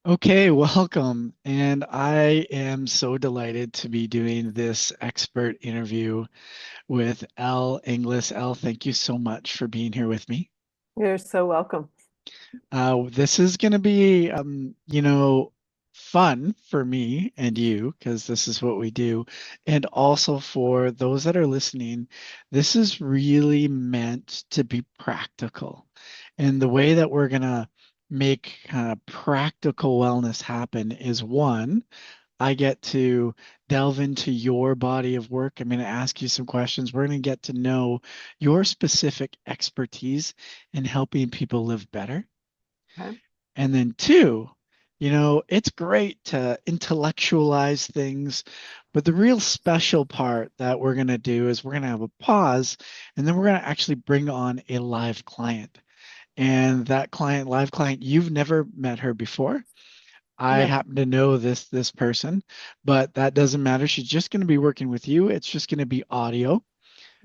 Okay, welcome. And I am so delighted to be doing this expert interview with Elle Inglis. Elle, thank you so much for being here with me. You're so welcome. This is going to be, fun for me and you because this is what we do. And also for those that are listening, this is really meant to be practical. And the way that we're going to make practical wellness happen is one, I get to delve into your body of work. I'm going to ask you some questions. We're going to get to know your specific expertise in helping people live better. Okay. And then two, it's great to intellectualize things, but the real special part that we're going to do is we're going to have a pause and then we're going to actually bring on a live client. And that client, live client, you've never met her before. I No. happen to know this person, but that doesn't matter. She's just going to be working with you. It's just going to be audio.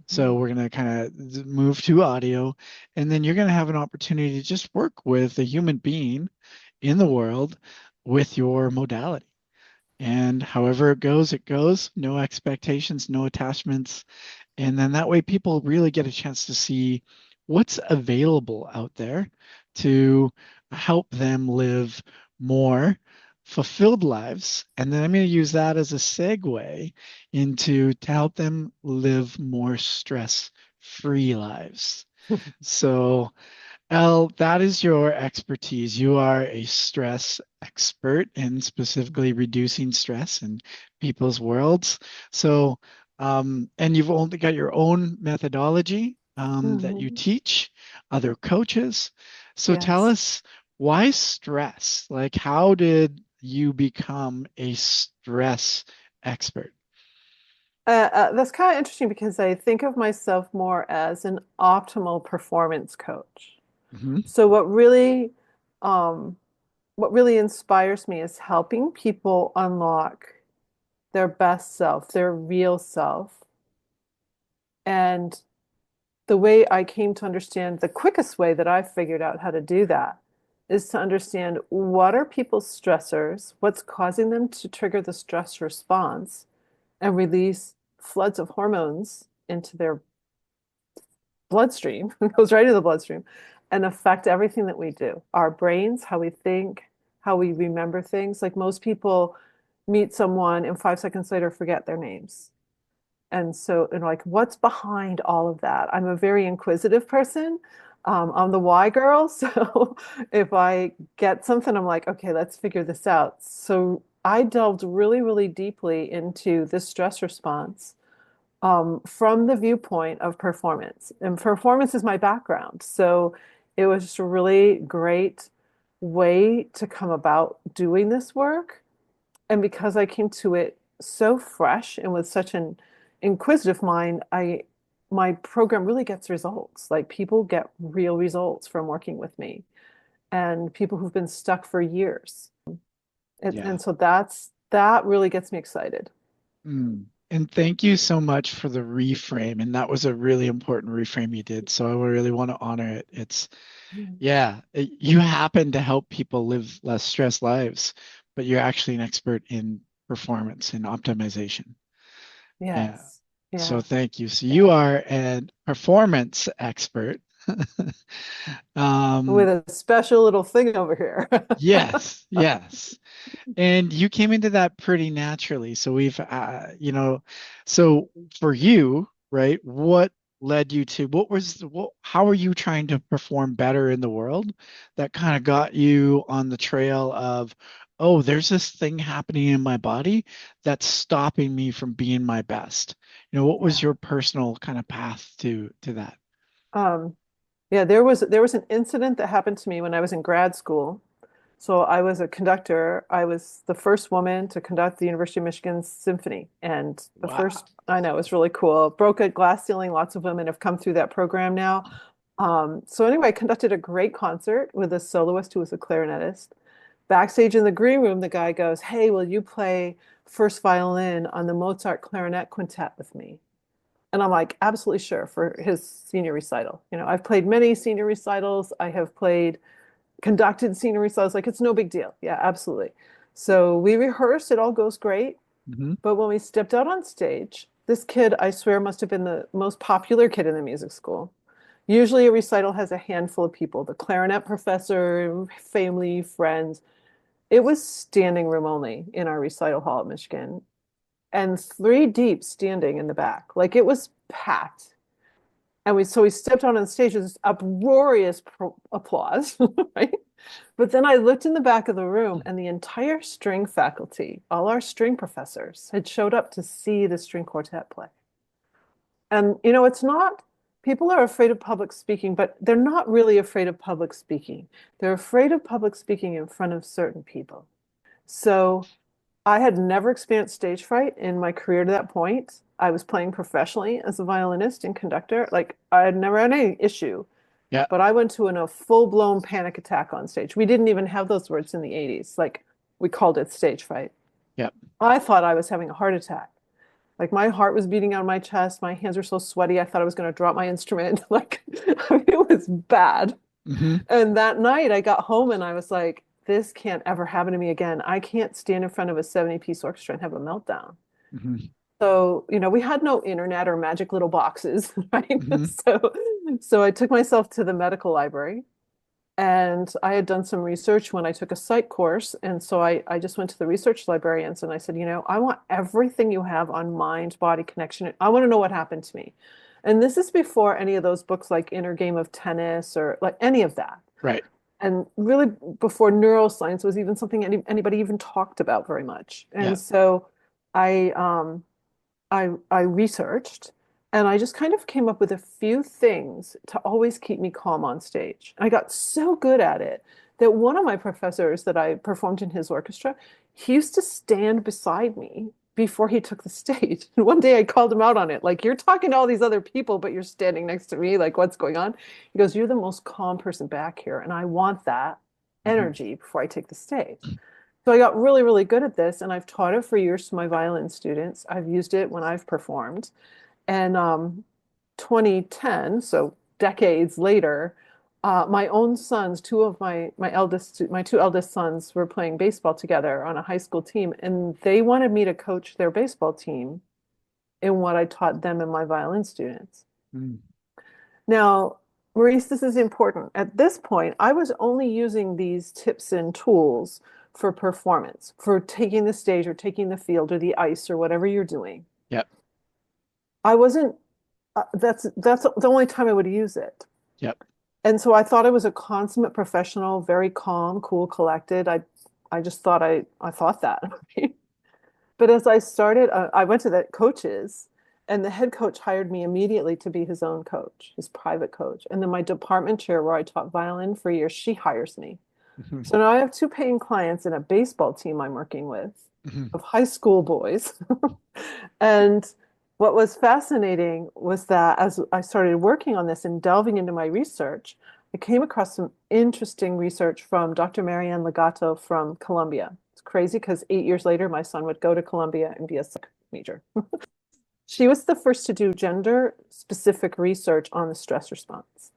So Mhm. we're going to kind of move to audio, and then you're going to have an opportunity to just work with a human being in the world with your modality. And however it goes, it goes. No expectations, no attachments. And then that way people really get a chance to see what's available out there to help them live more fulfilled lives. And then I'm going to use that as a segue into to help them live more stress-free lives. So, Elle, that is your expertise. You are a stress expert in specifically reducing stress in people's worlds. So, and you've only got your own methodology that you Mhm. teach other coaches. So tell Yes. us, why stress? Like, how did you become a stress expert? That's kind of interesting because I think of myself more as an optimal performance coach. Hmm. So um, what really inspires me is helping people unlock their best self, their real self. And the way I came to understand the quickest way that I figured out how to do that is to understand what are people's stressors, what's causing them to trigger the stress response, and release floods of hormones into their bloodstream, it goes right into the bloodstream, and affect everything that we do. Our brains, how we think, how we remember things. Like most people meet someone and 5 seconds later forget their names. And like, what's behind all of that? I'm a very inquisitive person. I'm the why girl. So if I get something, I'm like, okay, let's figure this out. So I delved really, really deeply into this stress response from the viewpoint of performance. And performance is my background. So it was just a really great way to come about doing this work. And because I came to it so fresh and with such an inquisitive mind, I my program really gets results. Like people get real results from working with me and people who've been stuck for years. Yeah. And so that really gets me excited. Mm. And thank you so much for the reframe. And that was a really important reframe you did. So I really want to honor it. You happen to help people live less stressed lives, but you're actually an expert in performance and optimization. Yeah. Yes. So Yeah. thank you. So you Yeah. are an performance expert. With Um, a special little thing over here. yes, yes. And you came into that pretty naturally. So so for you, right, what led you to how are you trying to perform better in the world that kind of got you on the trail of, oh, there's this thing happening in my body that's stopping me from being my best. What was Yeah. your personal kind of path to that? Um, yeah, there was an incident that happened to me when I was in grad school. So I was a conductor. I was the first woman to conduct the University of Michigan Symphony. And the Wow. first, I know, it was really cool. Broke a glass ceiling. Lots of women have come through that program now. So anyway, I conducted a great concert with a soloist who was a clarinetist. Backstage in the green room, the guy goes, "Hey, will you play first violin on the Mozart clarinet quintet with me?" And I'm like, absolutely sure for his senior recital. I've played many senior recitals. I have played conducted scenery. So I was like, it's no big deal. Yeah, absolutely. So we rehearsed, it all goes great. Hmm. But when we stepped out on stage, this kid, I swear, must have been the most popular kid in the music school. Usually a recital has a handful of people, the clarinet professor, family, friends. It was standing room only in our recital hall at Michigan, and three deep standing in the back. Like it was packed. And we stepped out on the stage with this uproarious applause, right? But then I looked in the back of the room and the entire string faculty, all our string professors, had showed up to see the string quartet play. And it's not, people are afraid of public speaking, but they're not really afraid of public speaking. They're afraid of public speaking in front of certain people. So I had never experienced stage fright in my career to that point. I was playing professionally as a violinist and conductor. Like I had never had any issue, Yeah. but I went to a full-blown panic attack on stage. We didn't even have those words in the 80s. Like we called it stage fright. Yeah. I thought I was having a heart attack. Like my heart was beating out of my chest. My hands were so sweaty. I thought I was going to drop my instrument. Like it was bad. Hmm. And that night I got home and I was like, this can't ever happen to me again. I can't stand in front of a 70-piece orchestra and have a meltdown. Hmm. So, we had no internet or magic little boxes, right? Hmm. So I took myself to the medical library and I had done some research when I took a psych course. And so I just went to the research librarians and I said, I want everything you have on mind, body connection. I want to know what happened to me. And this is before any of those books like Inner Game of Tennis or like any of that. Right. And really before neuroscience was even something anybody even talked about very much. Yeah. And so I I researched and I just kind of came up with a few things to always keep me calm on stage. I got so good at it that one of my professors that I performed in his orchestra, he used to stand beside me before he took the stage. And one day I called him out on it, like, you're talking to all these other people, but you're standing next to me. Like, what's going on? He goes, you're the most calm person back here, and I want that Hmm. energy before I take the stage. So I got really, really good at this, and I've taught it for years to my violin students. I've used it when I've performed. And 2010, so decades later, my own sons, two of my two eldest sons were playing baseball together on a high school team, and they wanted me to coach their baseball team in what I taught them and my violin students. Hmm. Now, Maurice, this is important. At this point, I was only using these tips and tools for performance, for taking the stage or taking the field or the ice or whatever you're doing. Yeah. I wasn't, that's the only time I would use it. Yeah. And so I thought I was a consummate professional, very calm, cool, collected. I just thought I thought that. But as I started, I went to the coaches, and the head coach hired me immediately to be his own coach, his private coach. And then my department chair, where I taught violin for years, she hires me. Hmm. So now I have two paying clients and a baseball team I'm working with Hmm. of high school boys. And what was fascinating was that as I started working on this and delving into my research, I came across some interesting research from Dr. Marianne Legato from Columbia. It's crazy because 8 years later, my son would go to Columbia and be a psych major. She was the first to do gender specific research on the stress response,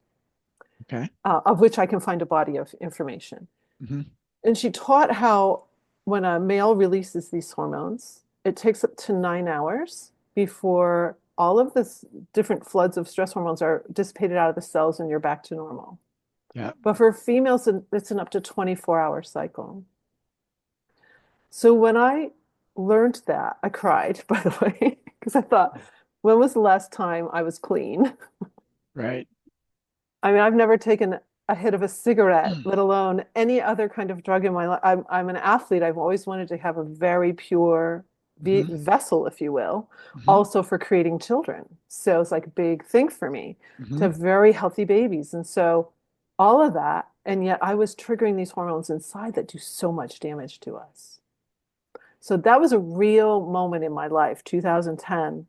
Okay. of which I can find a body of information. Hmm. And she taught how when a male releases these hormones, it takes up to 9 hours before all of this different floods of stress hormones are dissipated out of the cells and you're back to normal. Yeah. But for females, it's an up to 24-hour cycle. So when I learned that, I cried, by the way, because I thought, when was the last time I was clean? Right. I mean, I've never taken a hit of a cigarette, let alone any other kind of drug in my life. I'm an athlete. I've always wanted to have a very pure Hmm. vessel, if you will, Hmm. also for creating children. So it's like a big thing for me to Hmm. have very healthy babies. And so all of that, and yet I was triggering these hormones inside that do so much damage to us. So that was a real moment in my life, 2010.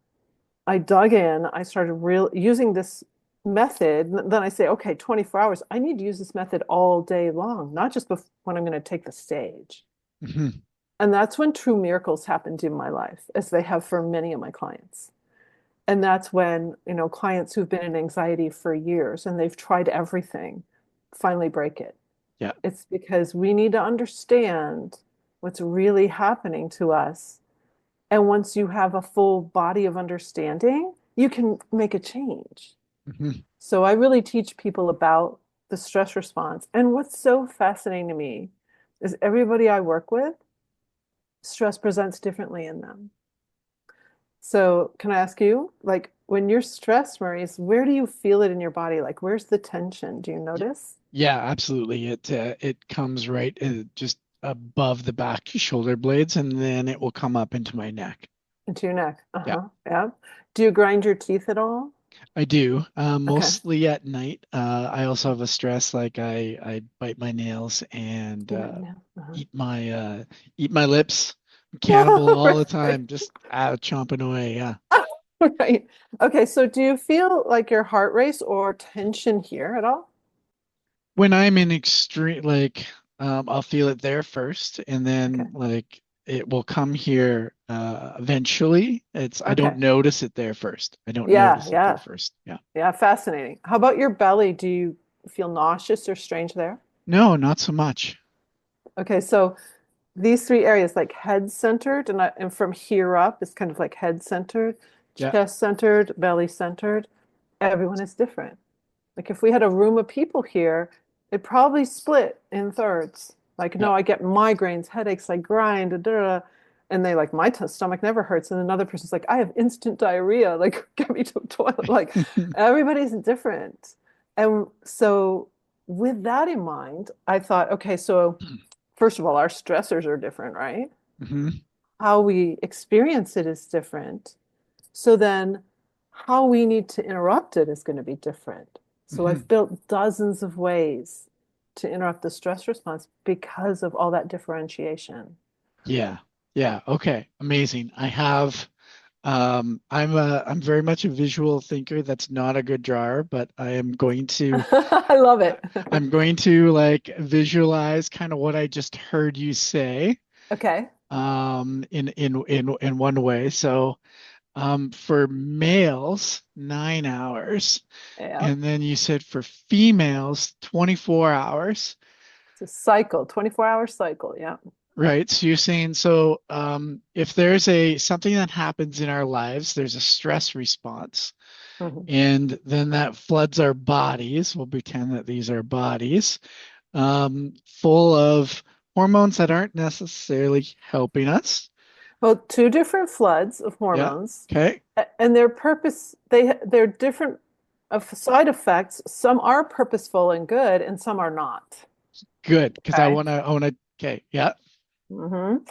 I dug in, I started using this method. Then I say, okay, 24 hours. I need to use this method all day long, not just when I'm going to take the stage. Hmm. And that's when true miracles happened in my life, as they have for many of my clients. And that's when, clients who've been in anxiety for years and they've tried everything finally break it. Yeah. It's because we need to understand what's really happening to us. And once you have a full body of understanding, you can make a change. Hmm. So I really teach people about the stress response. And what's so fascinating to me is everybody I work with, stress presents differently in them. So can I ask you, like when you're stressed, Maurice, where do you feel it in your body? Like where's the tension? Do you notice? Yeah, absolutely. It comes right just above the back shoulder blades, and then it will come up into my neck. Into your neck. Yeah, Uh-huh. Yeah. Do you grind your teeth at all? I do. Okay. Mostly at night. I also have a stress like I bite my nails and You might know. Uh-huh. eat eat my lips. I'm cannibal all the Right. time, just chomping away. Yeah. Right. Okay. So do you feel like your heart race or tension here at all? When I'm in extreme, like, I'll feel it there first, and Okay. then like it will come here eventually. I don't Okay. notice it there first. I don't Yeah. notice it there Yeah. first. Yeah. Yeah. Fascinating. How about your belly? Do you feel nauseous or strange there? No, not so much. Okay. So these three areas, like head centered, and from here up is kind of like head centered, Yeah. chest centered, belly centered. Everyone is different. Like if we had a room of people here, it'd probably split in thirds. Like, Yeah. no, I get migraines, headaches, I grind, da, da, da. And they like, my stomach never hurts. And another person's like, I have instant diarrhea. Like, get me to the toilet. Like, everybody's different. And so, with that in mind, I thought, okay, so first of all, our stressors are different, right? Hmm. How we experience it is different. So then how we need to interrupt it is going to be different. So Hmm. I've built dozens of ways to interrupt the stress response because of all that differentiation. Yeah. Yeah. Okay. Amazing. I'm very much a visual thinker. That's not a good drawer, but I love it. I'm going to like visualize kind of what I just heard you say Okay. in one way. So for males, 9 hours, Yeah. and then you said for females, 24 hours. It's a cycle, 24-hour cycle. Yeah. Right. So you're saying so if there's a something that happens in our lives, there's a stress response, Mhm. and then that floods our bodies. We'll pretend that these are bodies, full of hormones that aren't necessarily helping us. Well, two different floods of Yeah. hormones, Okay. and their purpose, they're different of side effects. Some are purposeful and good, and some are not. Good. Because Okay. I wanna, okay. Yeah.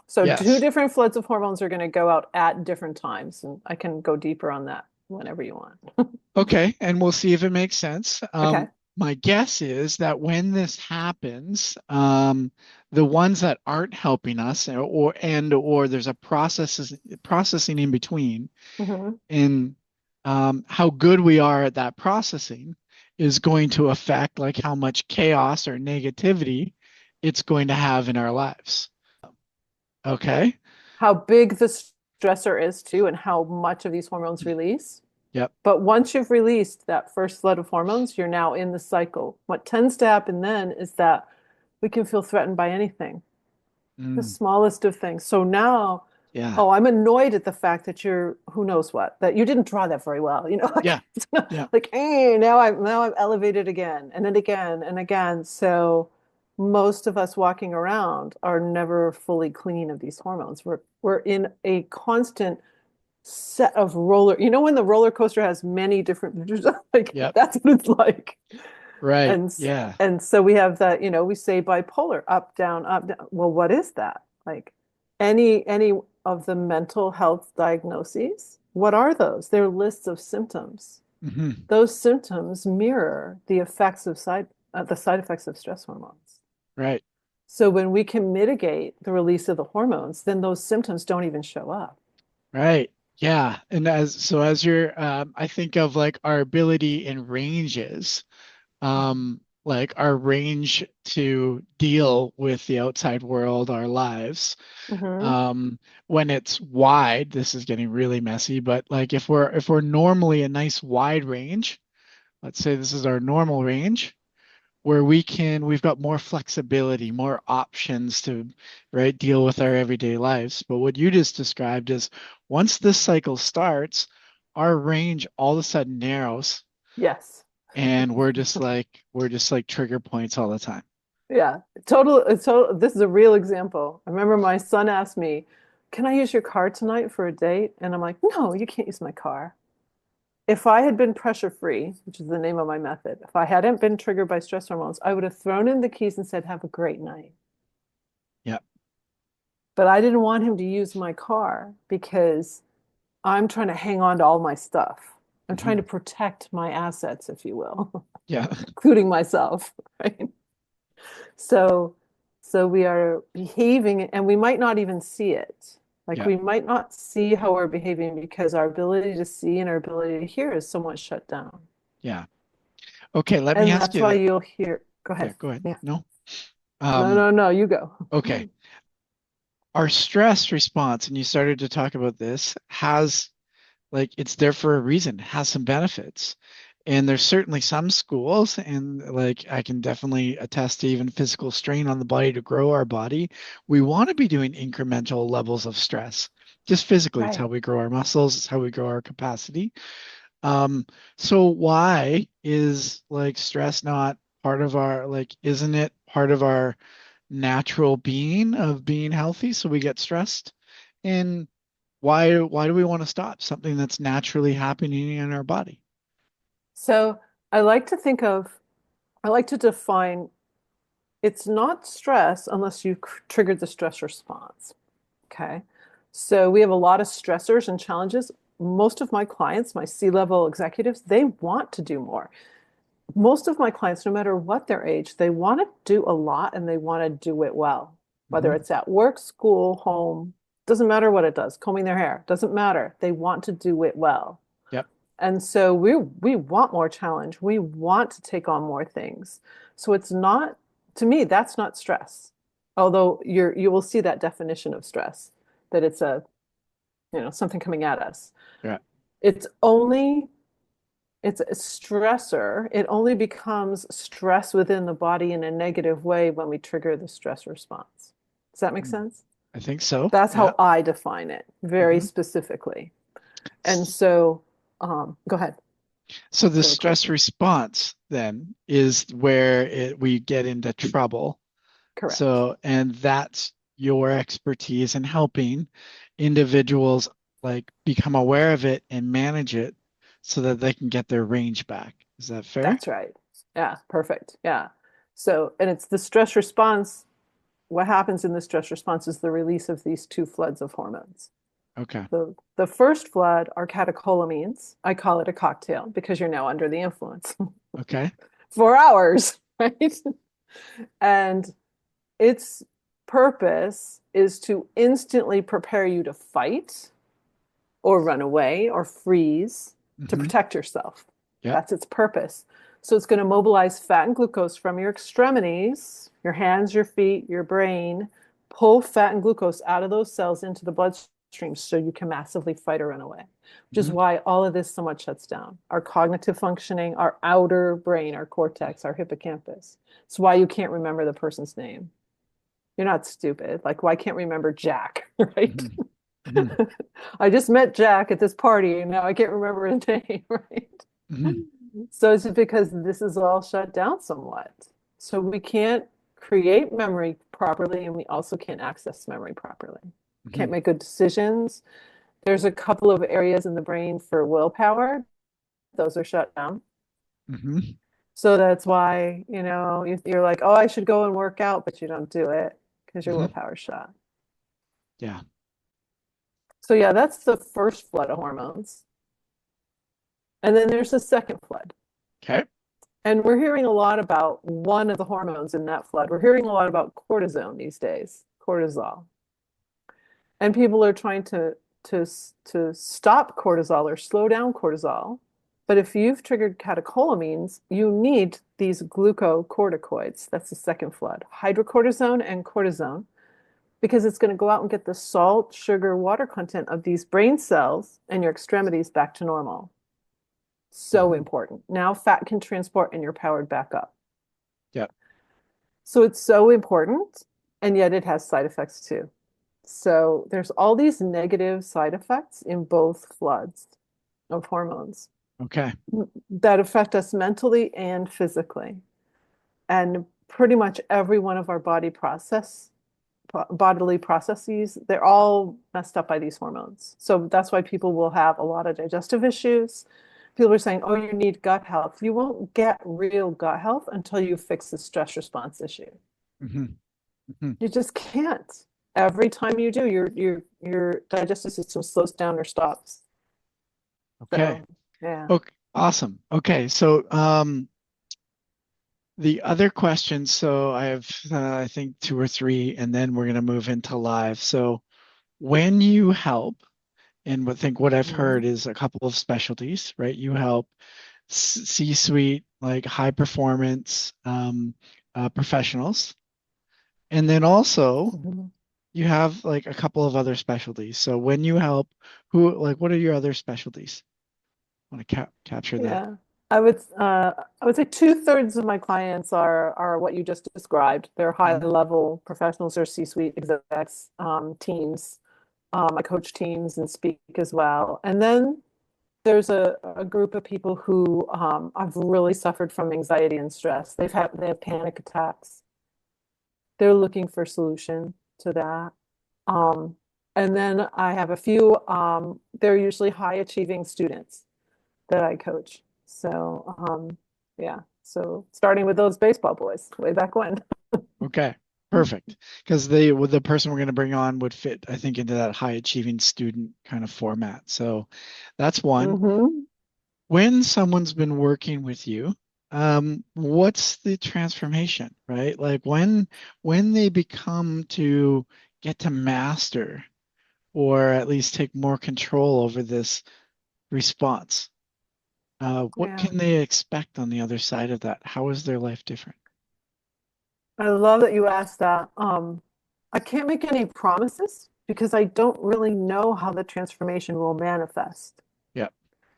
So two Yes. different floods of hormones are going to go out at different times, and I can go deeper on that whenever you want. Okay. And we'll see if it makes sense. Okay. My guess is that when this happens, the ones that aren't helping us or there's a processing in between Hmm. in how good we are at that processing is going to affect like how much chaos or negativity it's going to have in our lives. Okay. How big the stressor is too, and how much of these hormones release. Yep. But once you've released that first flood of hormones, you're now in the cycle. What tends to happen then is that we can feel threatened by anything, the Mm, smallest of things. So now, yeah. oh, I'm annoyed at the fact that you're who knows what, that you didn't draw that very well, Yeah. Yeah. like now I'm elevated again and then again and again. So most of us walking around are never fully clean of these hormones. We're in a constant set of when the roller coaster has many different like Yep. that's what it's like. Right. And Yeah. and so we have that, we say bipolar, up, down, up, down. Well, what is that? Like any of the mental health diagnoses, what are those? They're lists of symptoms. Hmm. Those symptoms mirror the side effects of stress hormones. Right. So when we can mitigate the release of the hormones, then those symptoms don't even show up. Right. Yeah. And as you're, I think of like our ability in ranges, like our range to deal with the outside world, our lives. Mm-hmm. Um, when it's wide, this is getting really messy, but like if we're normally a nice wide range, let's say this is our normal range, where we've got more flexibility, more options to, right, deal with our everyday lives. But what you just described is once this cycle starts, our range all of a sudden narrows Yes. and we're just like trigger points all the time. Yeah, total. It's total. This is a real example. I remember my son asked me, "Can I use your car tonight for a date?" And I'm like, "No, you can't use my car." If I had been pressure free, which is the name of my method, if I hadn't been triggered by stress hormones, I would have thrown in the keys and said, "Have a great night." Yeah. But I didn't want him to use my car because I'm trying to hang on to all my stuff. I'm trying Hmm. to protect my assets, if you will, Yeah. including myself, right? So, so we are behaving, and we might not even see it. Like Yeah. we might not see how we're behaving because our ability to see and our ability to hear is somewhat shut down. Yeah. Okay, let me And ask that's you why that. you'll hear, go Yeah, ahead. go ahead. Yeah. No. No, Um, no, no, you go. okay. Our stress response, and you started to talk about this, has like it's there for a reason, has some benefits. And there's certainly some schools, and like I can definitely attest to even physical strain on the body to grow our body. We want to be doing incremental levels of stress. Just physically, it's how Right. we grow our muscles, it's how we grow our capacity. Um, so why is like stress not part of our like isn't it part of our natural being of being healthy so we get stressed? And why do we want to stop something that's naturally happening in our body? So I like to think of, I like to define it's not stress unless you triggered the stress response. Okay. So we have a lot of stressors and challenges. Most of my clients, my C-level executives, they want to do more. Most of my clients, no matter what their age, they want to do a lot and they want to do it well. Whether Hmm. it's at work, school, home, doesn't matter what it does, combing their hair, doesn't matter. They want to do it well. Yep. And so we want more challenge. We want to take on more things. So it's not, to me, that's not stress. Although you will see that definition of stress, that it's a, something coming at us. Yeah. It's only it's a stressor. It only becomes stress within the body in a negative way when we trigger the stress response. Does that make Mm. sense? I think so. That's Yeah. how I define it very Hmm. specifically. And so, go ahead. So the Do you have a stress question? response then is where we get into trouble. Correct. So, and that's your expertise in helping individuals like become aware of it and manage it so that they can get their range back. Is that fair? That's right. Yeah, perfect. Yeah. So, and it's the stress response. What happens in the stress response is the release of these two floods of hormones. Okay. The first flood are catecholamines. I call it a cocktail because you're now under the influence. Okay. 4 hours, right? And its purpose is to instantly prepare you to fight or run away or freeze to Hmm. protect yourself. Yep. That's its purpose. So it's going to mobilize fat and glucose from your extremities, your hands, your feet, your brain, pull fat and glucose out of those cells into the bloodstream so you can massively fight or run away, which is Hmm. why all of this somewhat shuts down our cognitive functioning, our outer brain, our cortex, our hippocampus. It's why you can't remember the person's name. You're not stupid. Like, why can't remember Jack, right? Hmm. Hmm. I just met Jack at this party and now I can't remember his name, right? Hmm. So it's because this is all shut down somewhat. So we can't create memory properly and we also can't access memory properly. Hmm. Can't make good decisions. There's a couple of areas in the brain for willpower. Those are shut down. Hmm. So that's why, you're like, oh, I should go and work out, but you don't do it because your Hmm. willpower's shot. Yeah. So yeah, that's the first flood of hormones. And then there's the second flood. Okay. And we're hearing a lot about one of the hormones in that flood. We're hearing a lot about cortisone these days, cortisol. And people are trying to to stop cortisol or slow down cortisol. But if you've triggered catecholamines, you need these glucocorticoids. That's the second flood, hydrocortisone and cortisone, because it's going to go out and get the salt, sugar, water content of these brain cells and your extremities back to normal. So Hmm. important. Now fat can transport and you're powered back up. So it's so important, and yet it has side effects too. So there's all these negative side effects in both floods of hormones Okay. that affect us mentally and physically. And pretty much every one of our bodily processes, they're all messed up by these hormones. So that's why people will have a lot of digestive issues. People are saying, oh, you need gut health. You won't get real gut health until you fix the stress response issue. Hmm. Hmm. You just can't. Every time you do, your digestive system slows down or stops. Okay. So yeah. Okay. Awesome. Okay. So, the other questions, so I have, I think two or three, and then we're going to move into live. So, when you help, and what I've heard Mhm. is a couple of specialties, right? You help C-suite, like high performance professionals, and then also Mhm. you have like a couple of other specialties. So when you help, who, like, what are your other specialties? I want to capture that. Yeah. I would say two-thirds of my clients are what you just described. They're Mhm. high-level professionals or C-suite execs, teams. I coach teams and speak as well. And then there's a group of people who have really suffered from anxiety and stress. They have panic attacks. They're looking for a solution to that. Um, and then I have a few, they're usually high achieving students that I coach. So, yeah. So starting with those baseball boys way back when. Okay, perfect. Because the person we're going to bring on would fit, I think, into that high achieving student kind of format. So that's one. Hmm. When someone's been working with you, what's the transformation, right? Like when they become to get to master or at least take more control over this response, what Yeah. can they expect on the other side of that? How is their life different? I love that you asked that. I can't make any promises because I don't really know how the transformation will manifest. Yeah.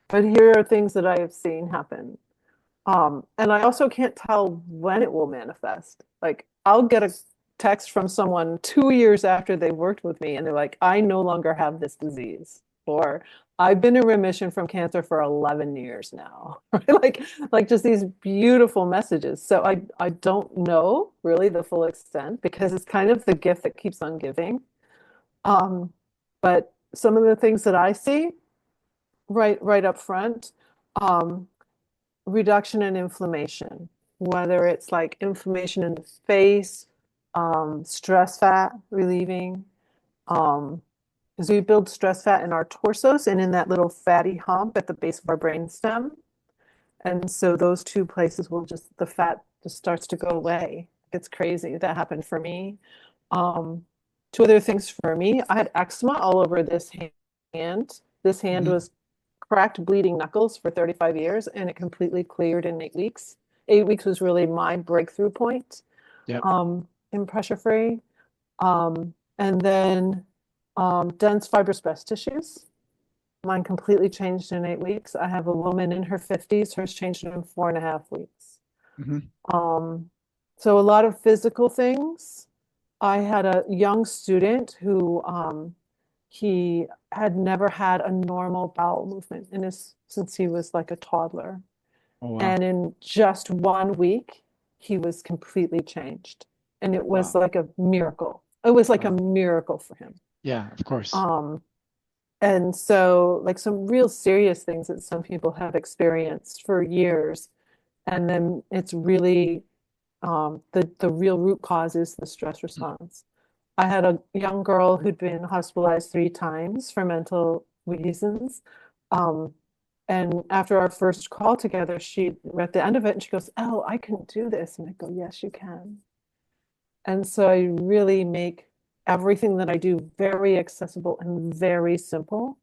But here are things that I have seen happen. And I also can't tell when it will manifest. Like I'll get a text from someone 2 years after they worked with me, and they're like, I no longer have this disease, or I've been in remission from cancer for 11 years now. Like just these beautiful messages. So I don't know really the full extent because it's kind of the gift that keeps on giving. Um, but some of the things that I see right up front, um, reduction in inflammation, whether it's like inflammation in the face, stress fat relieving, because we build stress fat in our torsos and in that little fatty hump at the base of our brain stem. And so those two places will just, the fat just starts to go away. It's crazy. That happened for me. Um, Two other things for me. I had eczema all over this hand. This hand Hmm. was cracked, bleeding knuckles for 35 years, and it completely cleared in 8 weeks. 8 weeks was really my breakthrough point Yep. in pressure free. And then dense fibrous breast tissues. Mine completely changed in 8 weeks. I have a woman in her 50s, hers changed in 4.5 weeks. Hmm. Um, so a lot of physical things. I had a young student who he had never had a normal bowel movement in his since he was like a toddler. Oh, wow. And in just 1 week, he was completely changed. And it was Wow. like a miracle. It was like a Wow. miracle for him. Yeah, of course. Um, and so, like some real serious things that some people have experienced for years. And then it's really the real root cause is the stress response. I had a young girl who'd been hospitalized 3 times for mental reasons. Um, and after our first call together, she, we're at the end of it, and she goes, "Oh, I can do this." And I go, "Yes, you can." And so I really make everything that I do very accessible and very simple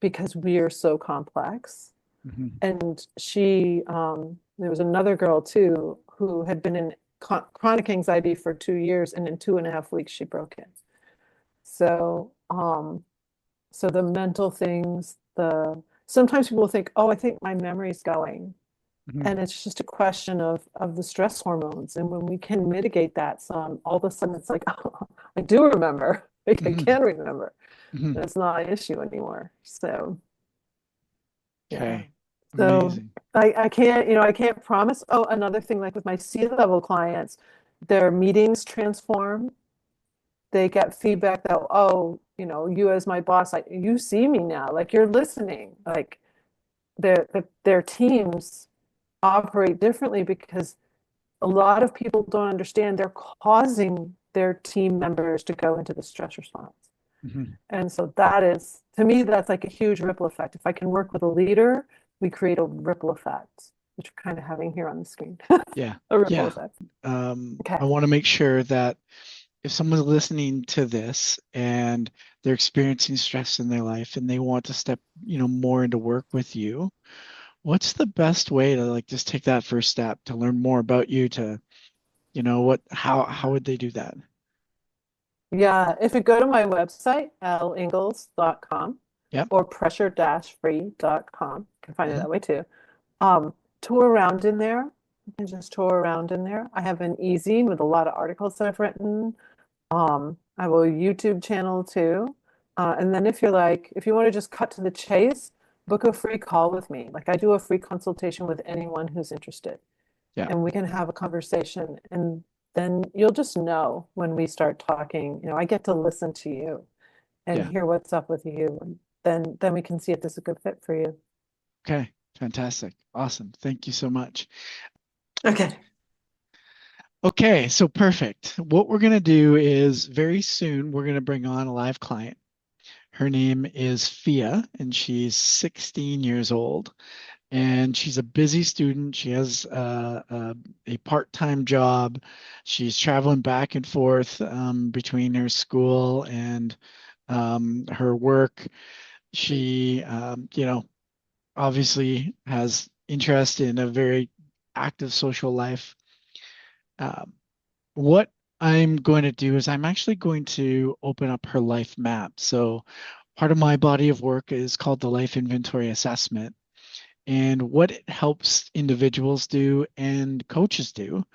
because we are so complex. Hmm. And there was another girl too who had been in chronic anxiety for 2 years, and in 2.5 weeks she broke it. So, so the mental things, the sometimes people think, oh, I think my memory's going. Mhm. And it's just a question of the stress hormones. And when we can mitigate that some, all of a sudden it's like, oh, I do remember. Like I Mhm. can remember. Mhm. And it's not an issue anymore. So yeah. Okay. So Amazing. I can't, I can't promise. Oh, another thing, like with my C-level clients, their meetings transform. They get feedback that, oh, you as my boss, like you see me now, like you're listening. Like their teams operate differently because a lot of people don't understand they're causing their team members to go into the stress response. Mhm. And so that is, to me, that's like a huge ripple effect. If I can work with a leader, we create a ripple effect, which we're kind of having here on the screen. Yeah. A ripple Yeah. effect. Okay. I want to make sure that if someone's listening to this and they're experiencing stress in their life and they want to step, more into work with you, what's the best way to like just take that first step to learn more about you to, how would they do that? Yeah. If you go to my website, ellingalls.com Yep. or pressure-free.com, you can find it Mhm. that way too. Um, Tour around in there. You can just tour around in there. I have an e-zine with a lot of articles that I've written. I have a YouTube channel too. And then if you want to just cut to the chase, book a free call with me. Like I do a free consultation with anyone who's interested, Yeah. and we can have a conversation. And then you'll just know when we start talking, I get to listen to you and Yeah. hear what's up with you. And then we can see if this is a good fit for you. Okay. Fantastic. Awesome. Thank you so much. Okay. Okay, so perfect. What we're going to do is very soon we're going to bring on a live client. Her name is Fia, and she's 16 years old. And she's a busy student. She has a part-time job. She's traveling back and forth between her school and her work. She, obviously has interest in a very active social life. Um, what I'm going to do is I'm actually going to open up her life map. So part of my body of work is called the Life Inventory Assessment. And what it helps individuals do and coaches do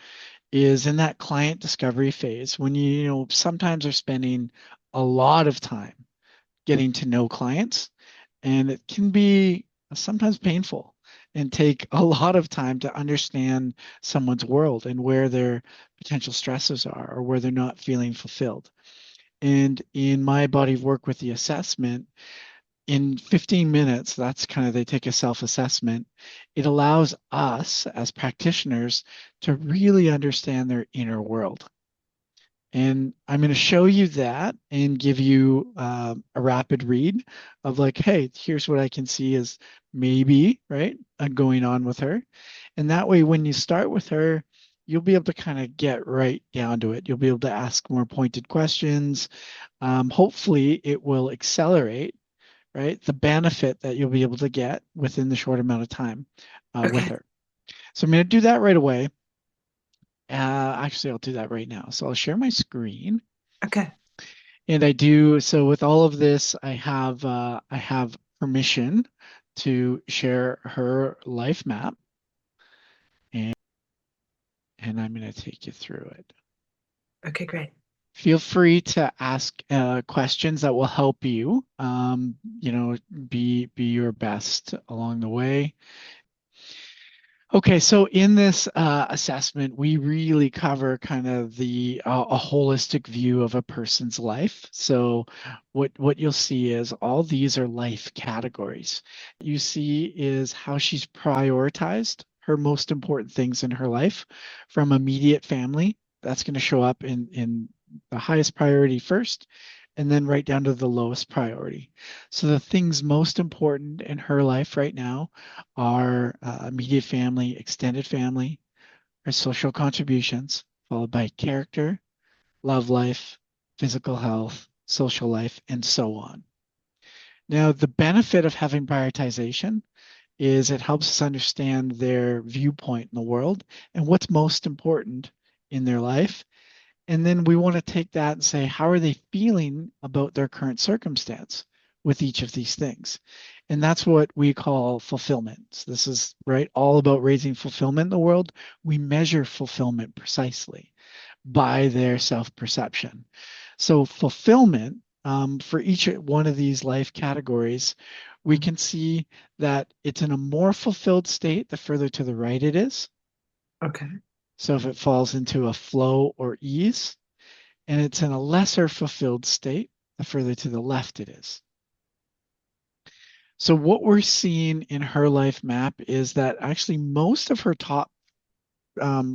is in that client discovery phase when sometimes are spending a lot of time getting to know clients, and it can be sometimes painful and take a lot of time to understand someone's world and where their potential stresses are or where they're not feeling fulfilled. And in my body of work with the assessment, in 15 minutes, that's kind of they take a self-assessment. It allows us as practitioners to really understand their inner world. And I'm going to show you that and give you a rapid read of like, hey, here's what I can see is maybe, right, going on with her. And that way, when you start with her, you'll be able to kind of get right down to it. You'll be able to ask more pointed questions. Hopefully, it will accelerate, right, the benefit that you'll be able to get within the short amount of time with Okay. her. So I'm going to do that right away. Actually, I'll do that right now. So I'll share my screen. Okay. And I do so with all of this, I have permission to share her life map, and I'm going to take you through it. Okay, great. Feel free to ask questions that will help you, be your best along the way. Okay, so in this assessment, we really cover kind of the a holistic view of a person's life. So what you'll see is all these are life categories. You see is how she's prioritized her most important things in her life from immediate family. That's going to show up in the highest priority first, and then right down to the lowest priority. So the things most important in her life right now are immediate family, extended family, her social contributions, followed by character, love life, physical health, social life, and so on. Now, the benefit of having prioritization is it helps us understand their viewpoint in the world and what's most important in their life. And then we want to take that and say, how are they feeling about their current circumstance? with each of these things. And that's what we call fulfillment. So this is right all about raising fulfillment in the world. We measure fulfillment precisely by their self-perception. So fulfillment for each one of these life categories, we can see that it's in a more fulfilled state the further to the right it is. Okay. So if it falls into a flow or ease, and it's in a lesser fulfilled state the further to the left it is. So what we're seeing in her life map is that actually most of her top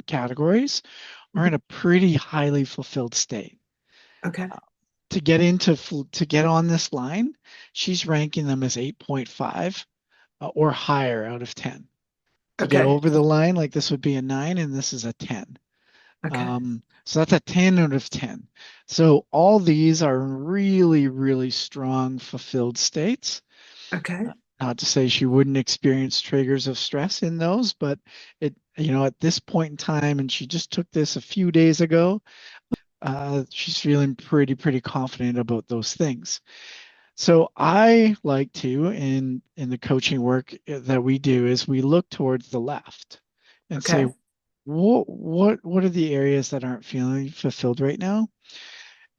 categories are in a pretty highly fulfilled state. Okay. To get on this line, she's ranking them as 8.5 or higher out of 10. To get Okay. over the line, like this would be a 9 and this is a 10. Okay. So that's a 10 out of 10. So all these are really, really strong fulfilled states. Okay. Not to say she wouldn't experience triggers of stress in those, but at this point in time, and she just took this a few days ago, she's feeling pretty confident about those things. So I like to, in the coaching work that we do, is we look towards the left and say, Okay. what are the areas that aren't feeling fulfilled right now?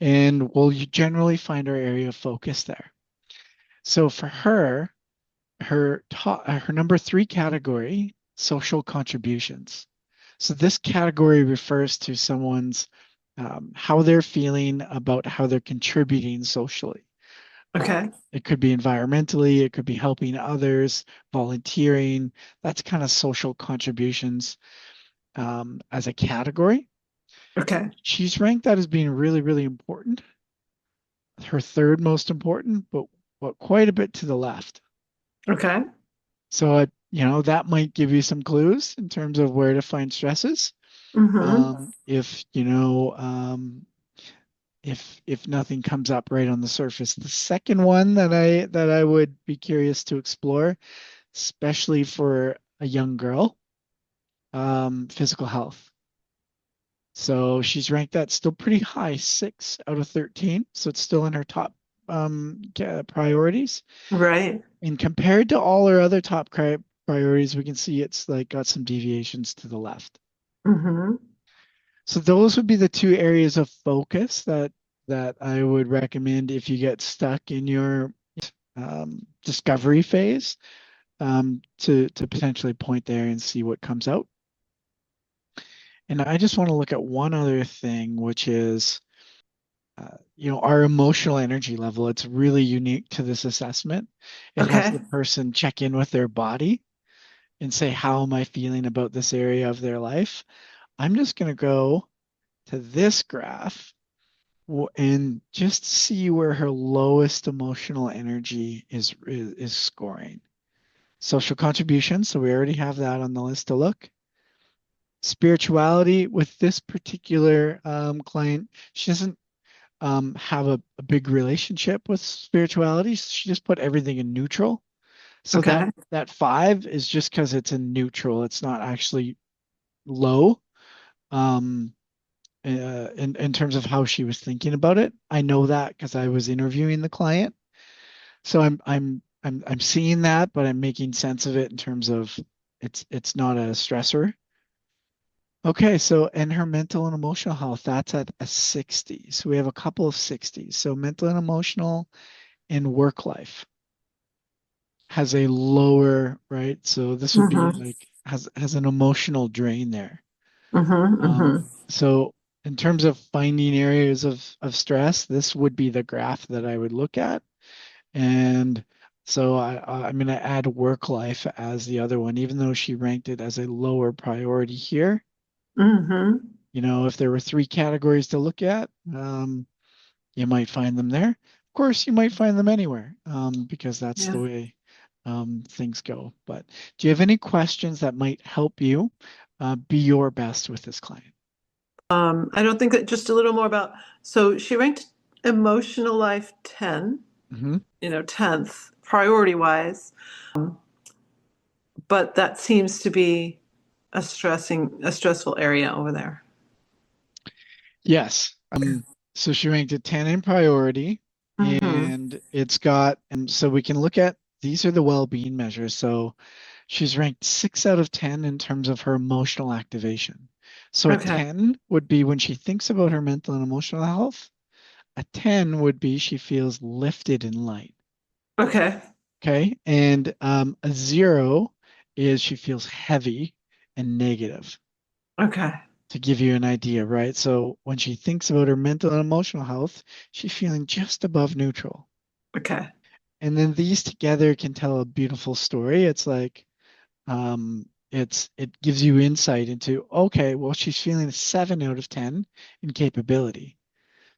And we'll generally find our area of focus there. So for her, her number three category, social contributions. So this category refers to someone's how they're feeling about how they're contributing socially. Okay. It could be environmentally, it could be helping others, volunteering. That's kind of social contributions as a category. Okay. She's ranked that as being really important, her third most important, but quite a bit to the left. Okay. So, that might give you some clues in terms of where to find stresses. Mm-hmm. If, if nothing comes up right on the surface. The second one that I would be curious to explore, especially for a young girl, physical health. So she's ranked that still pretty high, 6 out of 13. So it's still in her top priorities. Right. And compared to all her other top priorities, we can see it's like got some deviations to the left. Mm-hmm. So those would be the two areas of focus that I would recommend if you get stuck in your discovery phase, to potentially point there and see what comes out. And I just want to look at one other thing, which is our emotional energy level. It's really unique to this assessment. It has Okay. the person check in with their body and say, how am I feeling about this area of their life? I'm just going to go to this graph and just see where her lowest emotional energy is scoring. Social contribution, so we already have that on the list to look. Spirituality with this particular client, she doesn't have a big relationship with spirituality. She just put everything in neutral. So that Okay. that 5 is just because it's in neutral. It's not actually low. Um, in terms of how she was thinking about it. I know that because I was interviewing the client. So I'm seeing that, but I'm making sense of it in terms of it's not a stressor. Okay, so and her mental and emotional health, that's at a 60. So we have a couple of 60s. So mental and emotional and work life has a lower, right? So this would be Mm-hmm. like has an emotional drain there. Mm-hmm. Mm-hmm. So in terms of finding areas of stress, this would be the graph that I would look at. And so I'm going to add work life as the other one, even though she ranked it as a lower priority here. Mm-hmm. If there were three categories to look at, you might find them there. Of course, you might find them anywhere, because that's the Yeah. way things go. But do you have any questions that might help you be your best with this client? I don't think that just a little more about, so she ranked emotional life 10, Hmm. 10th priority wise, but that seems to be a stressful area over there. Yes. So she ranked it 10 in priority. Hmm. and it's got, and so we can look at these are the well-being measures. So she's ranked 6 out of 10 in terms of her emotional activation. So a Okay. 10 would be when she thinks about her mental and emotional health. A 10 would be she feels lifted and light. Okay. Okay. And a 0 is she feels heavy and negative, Okay. to give you an idea, right? So when she thinks about her mental and emotional health, she's feeling just above neutral. Okay. And then these together can tell a beautiful story. It's like, it gives you insight into, okay, well, she's feeling a 7 out of 10 in capability.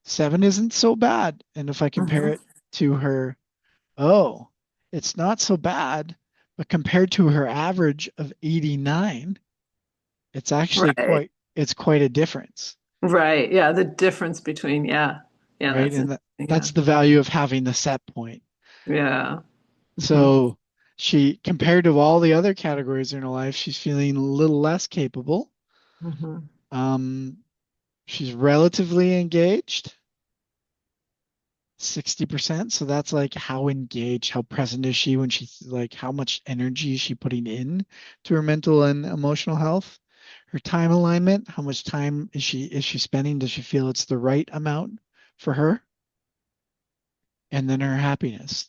7 isn't so bad. And if I compare Hmm. it to her, oh, it's not so bad, but compared to her average of 89, it's actually Right. it's quite a difference, Right. Yeah. The difference between, yeah. Yeah, right? that's And interesting. Yeah. that's the value of having the set point. Yeah. Hmm. So she, compared to all the other categories in her life, she's feeling a little less capable. Hmm. Um, she's relatively engaged, 60%. So that's like how engaged, how present is she when she's like, how much energy is she putting in to her mental and emotional health? Her time alignment, how much time is she spending? Does she feel it's the right amount for her? And then her happiness,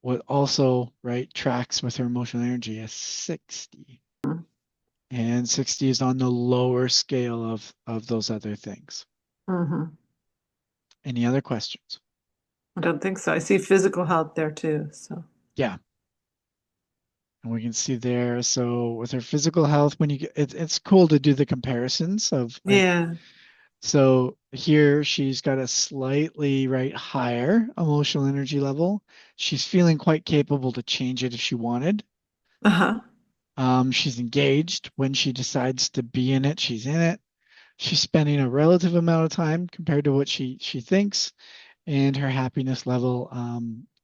what also, right, tracks with her emotional energy, is 60. And 60 is on the lower scale of those other things. Hmm. Any other questions? I don't think so. I see physical health there too. So, Yeah. And we can see there. So with her physical health, when you get, it's cool to do the comparisons of like, yeah. so here she's got a slightly right higher emotional energy level. She's feeling quite capable to change it if she wanted. Uh-huh. She's engaged when she decides to be in it. She's in it. She's spending a relative amount of time compared to what she thinks, and her happiness level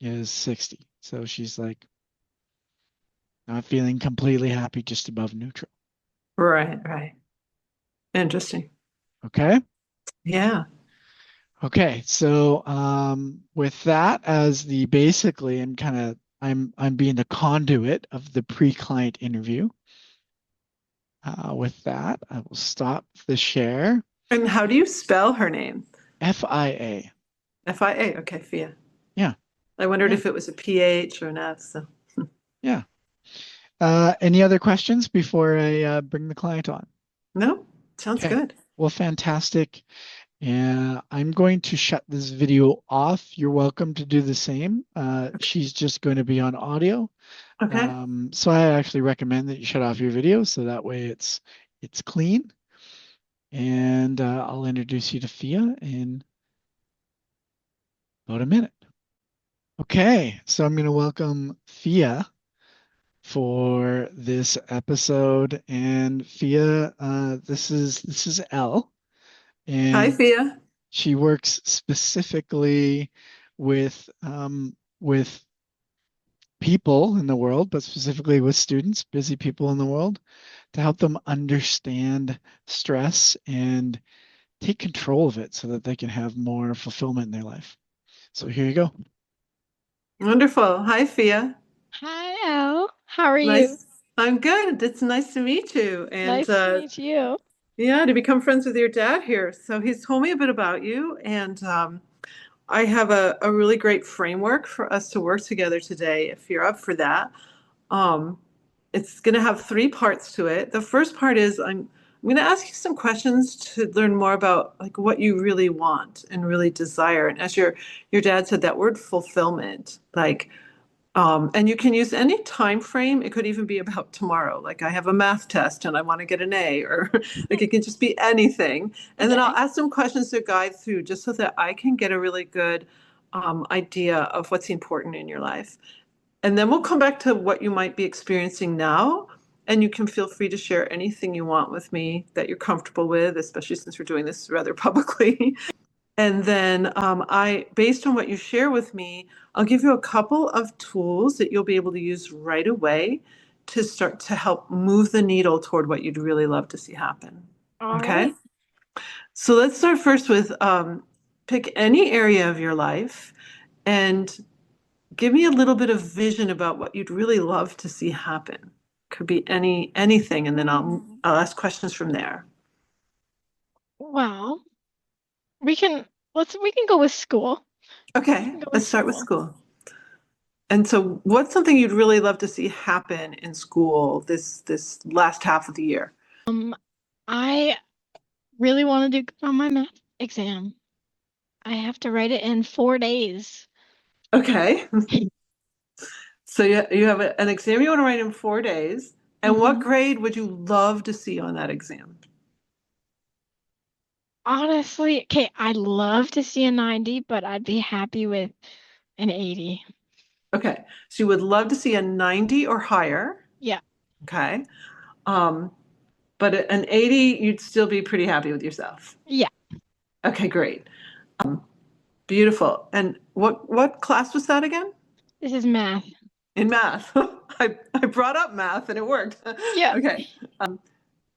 is 60. So she's like not feeling completely happy, just above neutral. Right. Right. Interesting. Okay. Yeah. Okay. So with that as the basically, I'm being the conduit of the pre-client interview. With that, I will stop the share. And how do you spell her name? FIA. Fia. Okay, Fia. Yeah. I wondered Yeah. if it was a PH or an F. So, Yeah. Any other questions before I bring the client on? no, sounds Okay. good. Well, fantastic. Yeah, I'm going to shut this video off. You're welcome to do the same. She's just going to be on audio. Okay. So I actually recommend that you shut off your video so that way it's clean. And I'll introduce you to Fia in about a minute. Okay, so I'm going to welcome Fia for this episode. And Fia, this is Elle, Hi, and Fia. she works specifically with people in the world, but specifically with students, busy people in the world, to help them understand stress and take control of it so that they can have more fulfillment in their life. So here you go. Wonderful. Hi, Fia. Hi, Elle. How are you? Nice. I'm good. It's nice to meet you. And Nice to meet you. yeah, to become friends with your dad here. So he's told me a bit about you, and I have a really great framework for us to work together today, if you're up for that. Um, it's going to have three parts to it. The first part is I'm going to ask you some questions to learn more about like what you really want and really desire. And as your dad said, that word fulfillment, like and you can use any time frame. It could even be about tomorrow. Like I have a math test and I want to get an A, or like it can just be anything. And then I'll Okay. ask some questions to guide through just so that I can get a really good idea of what's important in your life. And then we'll come back to what you might be experiencing now. And you can feel free to share anything you want with me that you're comfortable with, especially since we're doing this rather publicly. And then based on what you share with me, I'll give you a couple of tools that you'll be able to use right away to start to help move the needle toward what you'd really love to see happen. All Okay. right. So let's start first with pick any area of your life and give me a little bit of vision about what you'd really love to see happen. Could be anything, and then I'll ask questions from there. Well, we can we can go with school. We Okay, can go with let's start with school. school. And so what's something you'd really love to see happen in school this last half of the year? I really want to do good on my math exam. I have to write it in 4 days. Okay. So you have an exam you want to write in 4 days. And what hmm grade would you love to see on that exam? Honestly, okay, I'd love to see a 90, but I'd be happy with an 80. Okay. So you would love to see a 90 or higher. Yeah, Okay. Um, but an 80, you'd still be pretty happy with yourself. yeah, Okay, great. Beautiful. And what class was that again? this is math. In math. I brought up math and it worked. Yeah. Okay.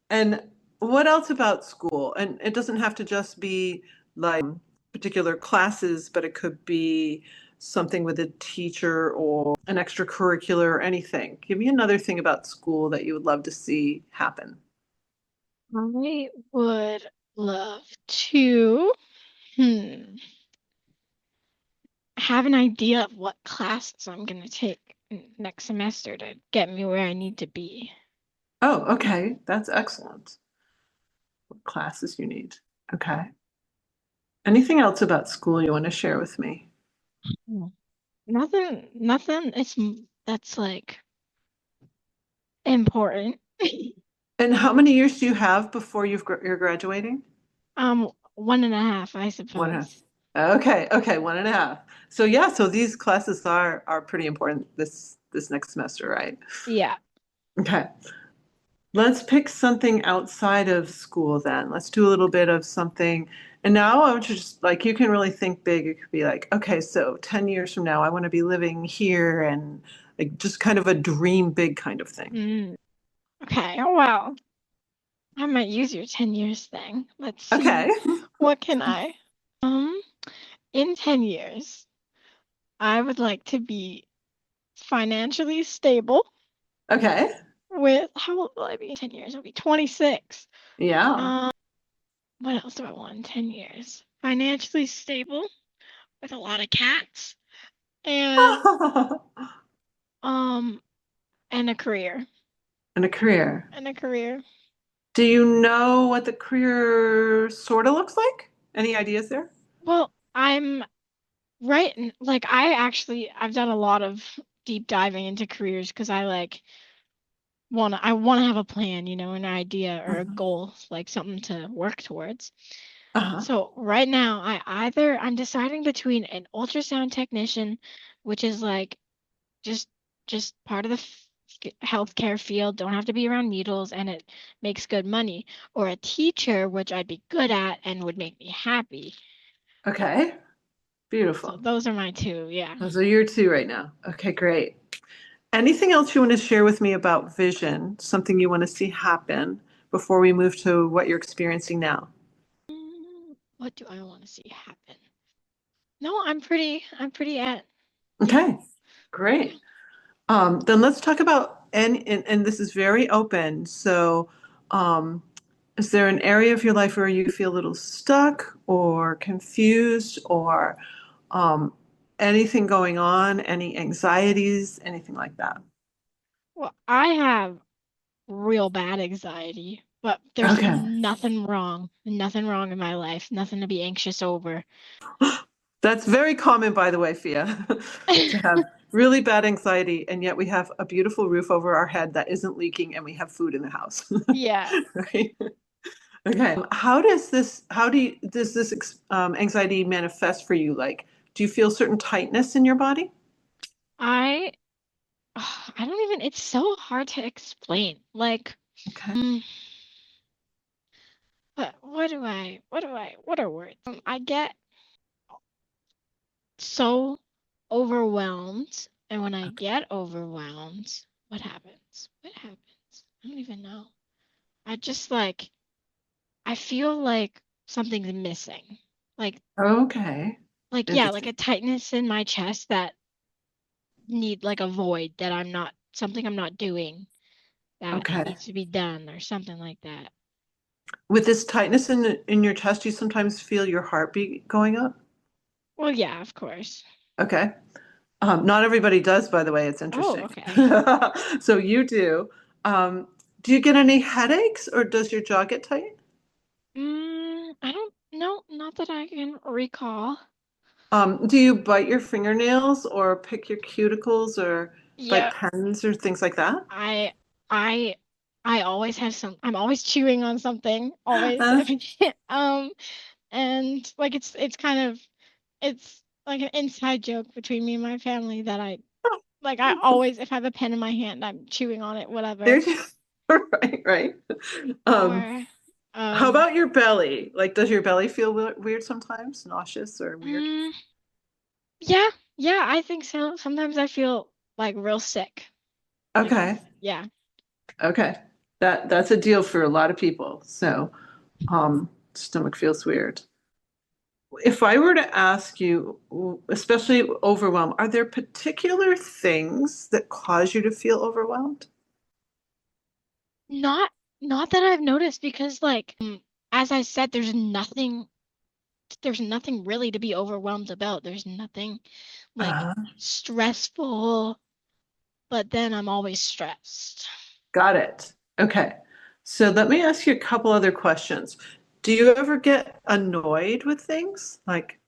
And what else about school? And it doesn't have to just be like particular classes, but it could be something with a teacher or an extracurricular or anything. Give me another thing about school that you would love to see happen. I would love to hmm, have an idea of what classes I'm going to take next semester to get me where I need to be. Oh, okay. That's excellent. What classes you need. Okay. Anything else about school you want to share with me? Hmm. Nothing that's like important. And how many years do you have before you're graduating? 1.5, I One and a suppose. half. Okay, okay, one and a half. So yeah, so these classes are pretty important this next semester, right? Yeah. Okay. Let's pick something outside of school then. Let's do a little bit of something. And now I want you to just like you can really think big. It could be like, okay, so 10 years from now, I want to be living here and like just kind of a dream big kind of thing. Mm. Okay. Oh, well, I might use your 10 years thing. Let's Okay. see. What can I? Um, in 10 years, I would like to be financially stable Okay. with how old will I be in 10 years? I'll be 26. Yeah. Um, what else do I want in 10 years? Financially stable with a lot of cats and um and a career. And a career. And a career. Do you know what the career sort of looks like? Any ideas there? Well, I'm right like I've done a lot of deep diving into careers because I wanna have a plan, an idea or a Mhm. goal, like something to work towards. Uh-huh. So right now I'm deciding between an ultrasound technician, which is like just just part of the healthcare field, don't have to be around needles and it makes good money, or a teacher, which I'd be good at and would make me happy. Okay. So Beautiful. those are my two, yeah. So you're two right now. Okay, great. Anything else you want to share with me about vision? Something you want to see happen before we move to what you're experiencing now? What do I want to see happen? No, I'm pretty at, yeah, Okay, yeah. great. Then let's talk about and this is very open. So, um, is there an area of your life where you feel a little stuck or confused or um, anything going on, any anxieties, anything like that? Well, I have real bad anxiety, but there's Okay. nothing wrong in my life, nothing to be anxious over. That's very common, by the way, Fia, to have really bad anxiety, and yet we have a beautiful roof over our head that isn't leaking, and we have food in the house, Yeah, right? Okay. Does this anxiety manifest for you? Like, do you feel certain tightness in your body? I I don't even, it's so hard to explain. Like, Okay. mm, what are words? I get so overwhelmed, and when I get overwhelmed, what happens? What happens? I don't even know. I just like, I feel like something's missing. Like Okay. yeah, like Interesting. a tightness in my chest that need like a void that I'm not something I'm not doing that Okay. needs to be done or something like that. With this tightness in your chest, you sometimes feel your heartbeat going up? Well, yeah, of course. Okay. Not everybody does, by the way. It's Oh, interesting. okay. So you do. Um, do you get any headaches or does your jaw get tight? I don't know, not that I can recall. Do you bite your fingernails or pick your cuticles or bite Yeah, pens or things like that? I I I always have I'm always chewing on something, always. Uh, Um and like it's kind of it's like an inside joke between me and my family that I always if I have a pen in my hand, I'm chewing on it, whatever. there's right, right. Um, Or how um about your belly? Like, does your belly feel weird sometimes? Nauseous or weird? mm, yeah, yeah, I think so. Sometimes I feel like real sick. Like Okay, yeah. okay. That's a deal for a lot of people. So, stomach feels weird. If I were to ask you, especially overwhelm, are there particular things that cause you to feel overwhelmed? Not not that I've noticed because as I said, there's nothing really to be overwhelmed about. There's nothing like Uh, stressful, but then I'm always stressed. got it. Okay. So let me ask you a couple other questions. Do you ever get annoyed with things? Like,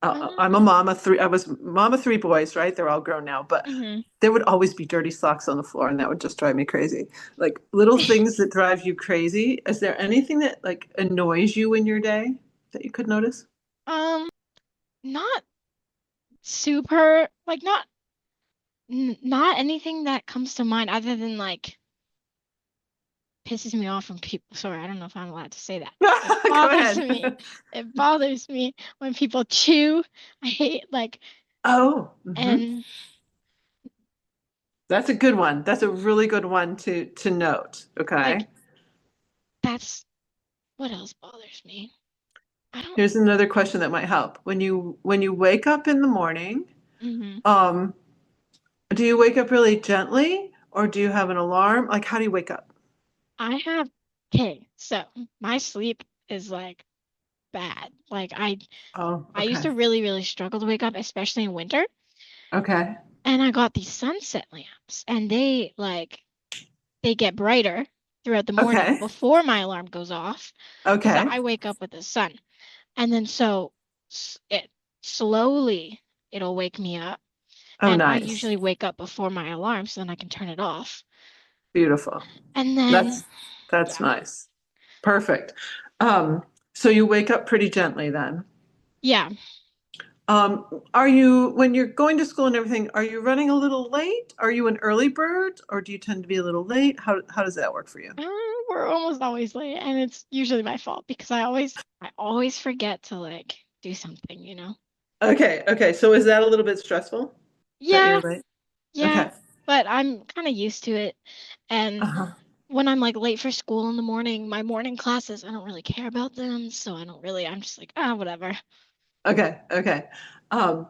I'm a Um, mom of three. I was mom of three boys, right? They're all grown now, but mhm. there would always be dirty socks on the floor, and that would just drive me crazy. Like little things that drive you crazy. Is there anything that like annoys you in your day that you could notice? Um, not super, like not anything that comes to mind other than like pisses me off when people, sorry, I don't know if I'm allowed to say that. It Go bothers me. ahead. It bothers me when people chew. I hate Oh, and that's a good one. That's a really good one to note. like Okay. that's what else bothers me. I don't. Here's another question that might help. When you wake up in the morning, hmm um, do you wake up really gently or do you have an alarm? Like how do you wake up? I have okay, so my sleep is like bad. Oh, I used okay. to really struggle to wake up, especially in winter. Okay. And I got these sunset lamps, and they get brighter throughout the morning Okay. before my alarm goes off because Okay. I wake up with the sun. And then so it slowly it'll wake me up, Oh, and I nice. usually wake up before my alarm so then I can turn it off. Beautiful. And then That's yeah. nice. Perfect. Um, so you wake up pretty gently then. Yeah. Are you, when you're going to school and everything, are you running a little late? Are you an early bird or do you tend to be a little late? How does that work for you? Uh, we're almost always late, and it's usually my fault because I always forget to do something, you know? Okay, okay. So is that a little bit stressful that Yeah, you're late? yeah, Okay. but I'm kind of used to it. And Uh-huh. when I'm like late for school in the morning, my morning classes, I don't really care about them, so I'm just like, ah, whatever. Okay, okay. Um,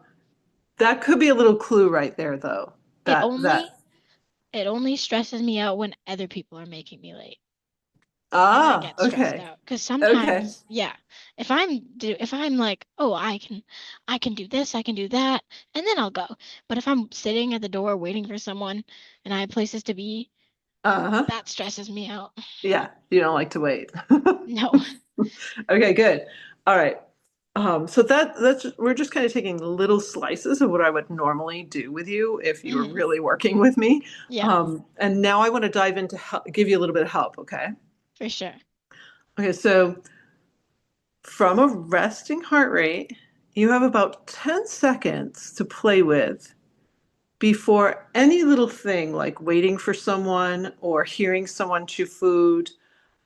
that could be a little clue right there though. It That only it only stresses me out when other people are making me late. Then I ah, get stressed okay. out because Okay. sometimes, yeah, if I'm like, oh, I can do this, I can do that, and then I'll go. But if I'm sitting at the door waiting for someone and I have places to be, Uh-huh. that stresses me out. Yeah, you don't like to wait. No. Okay, good. All right. So that's we're just kind of taking little slices of what I would normally do with you if you were hmm really working with me. Yeah, And now I want to dive into give you a little bit of help, okay? for sure. Okay, so from a resting heart rate, you have about 10 seconds to play with before any little thing like waiting for someone or hearing someone chew food,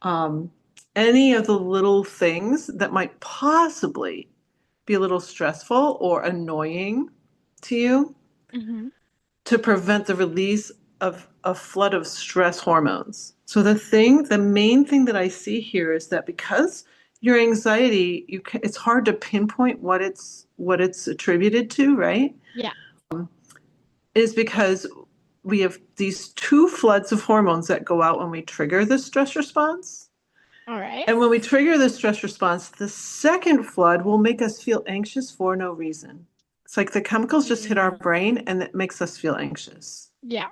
um, any of the little things that might possibly be a little stressful or annoying to you hmm to prevent the release of a flood of stress hormones. So the main thing that I see here is that because your anxiety, it's hard to pinpoint what it's attributed to, right? Yeah. Is because we have these two floods of hormones that go out when we trigger the stress response. All right. And when we trigger the stress response, the second flood will make us feel anxious for no reason. It's like the chemicals just hit our Mm, brain and it makes us feel anxious. yeah.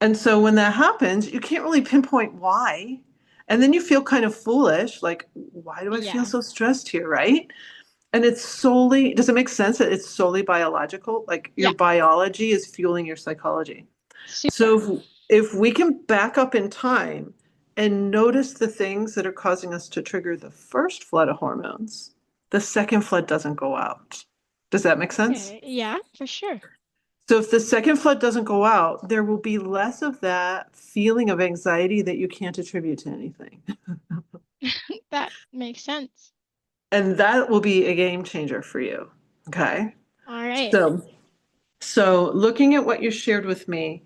And so when that happens, you can't really pinpoint why. And then you feel kind of foolish, like, why do I feel Yeah. so stressed here, right? And it's solely, does it make sense that it's solely biological? Like your Yeah. biology is fueling your psychology. Super. So if we can back up in time and notice the things that are causing us to trigger the first flood of hormones, the second flood doesn't go out. Does that make sense? Okay. Yeah, for sure. So if the second flood doesn't go out, there will be less of that feeling of anxiety that you can't attribute to anything. That makes sense. And that will be a game changer for you. Okay. All right. So, so looking at what you shared with me,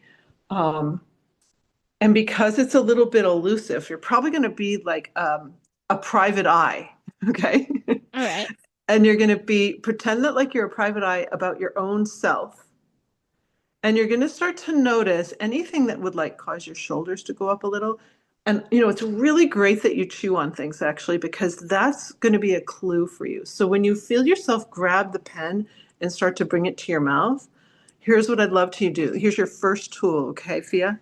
um, and because it's a little bit elusive, you're probably going to be like a private eye. Okay. All right. And you're going to pretend that like you're a private eye about your own self. And you're going to start to notice anything that would like cause your shoulders to go up a little. And it's really great that you chew on things actually, because that's going to be a clue for you. So when you feel yourself grab the pen and start to bring it to your mouth, here's what I'd love to do. Here's your first tool, okay, Fia?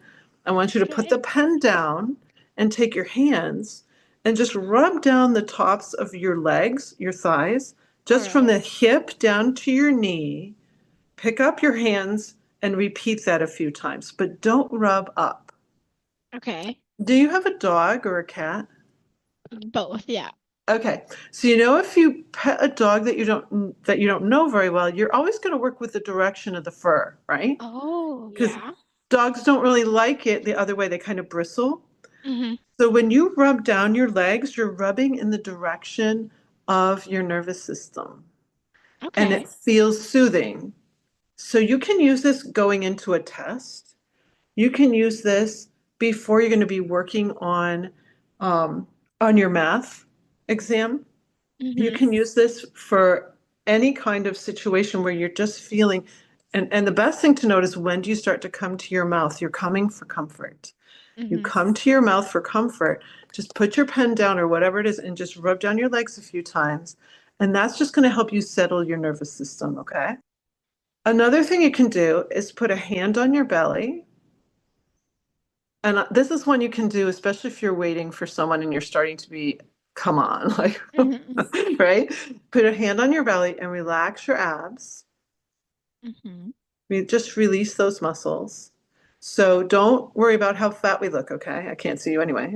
I want you to put Okay. the pen down and take your hands and just rub down the tops of your legs, your thighs, All just from right. the hip down to your knee. Pick up your hands and repeat that a few times, but don't rub up. Okay. Do you have a dog or a cat? Both. Yeah. Okay. So if you pet a dog that you don't know very well, you're always going to work with the direction of the fur, right? Oh, Because yeah. dogs don't really like it the other way. They kind of bristle. Mm-hmm. So when you rub down your legs, you're rubbing in the direction of your nervous system, and Okay. it feels soothing. So you can use this going into a test. You can use this before you're going to be working on your math exam. You Mm-hmm. can use this for any kind of situation where you're just feeling, and the best thing to note is, when do you start to come to your mouth? You're coming for comfort. You Mm-hmm. come to your mouth for comfort. Just put your pen down or whatever it is and just rub down your legs a few times. And that's just going to help you settle your nervous system, okay? Another thing you can do is put a hand on your belly. And this is one you can do, especially if you're waiting for someone and you're starting to be, come on, like, Mm-hmm. right? Put a hand on your belly and relax your abs. Mm-hmm. We just release those muscles. So don't worry about how fat we look, okay? I can't see you anyway.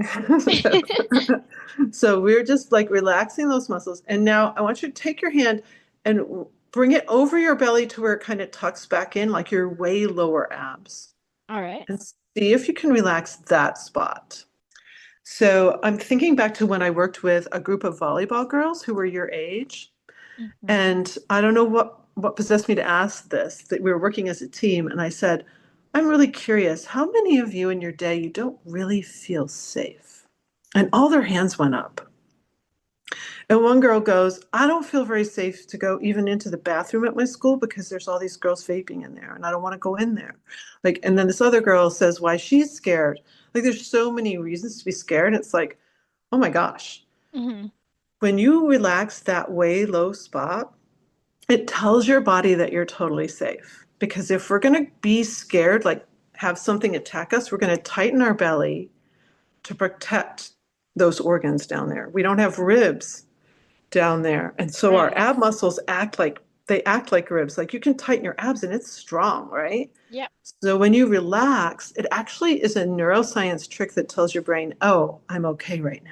So we're just like relaxing those muscles. And now I want you to take your hand and bring it over your belly to where it kind of tucks back in, like your way lower abs. All right. And see if you can relax that spot. So I'm thinking back to when I worked with a group of volleyball girls who were your age. Mm-hmm. And I don't know what possessed me to ask this, that we were working as a team. And I said, I'm really curious, how many of you in your day you don't really feel safe? And all their hands went up. And one girl goes, I don't feel very safe to go even into the bathroom at my school because there's all these girls vaping in there and I don't want to go in there. Like, and then this other girl says why she's scared. Like, there's so many reasons to be scared. It's like, oh my gosh. Mm-hmm. When you relax that way low spot, it tells your body that you're totally safe. Because if we're going to be scared, like have something attack us, we're going to tighten our belly to protect those organs down there. We don't have ribs down there. And so our Right. ab muscles act like ribs. Like you can tighten your abs and it's strong, right? Yep. So when you relax, it actually is a neuroscience trick that tells your brain, oh, I'm okay right now.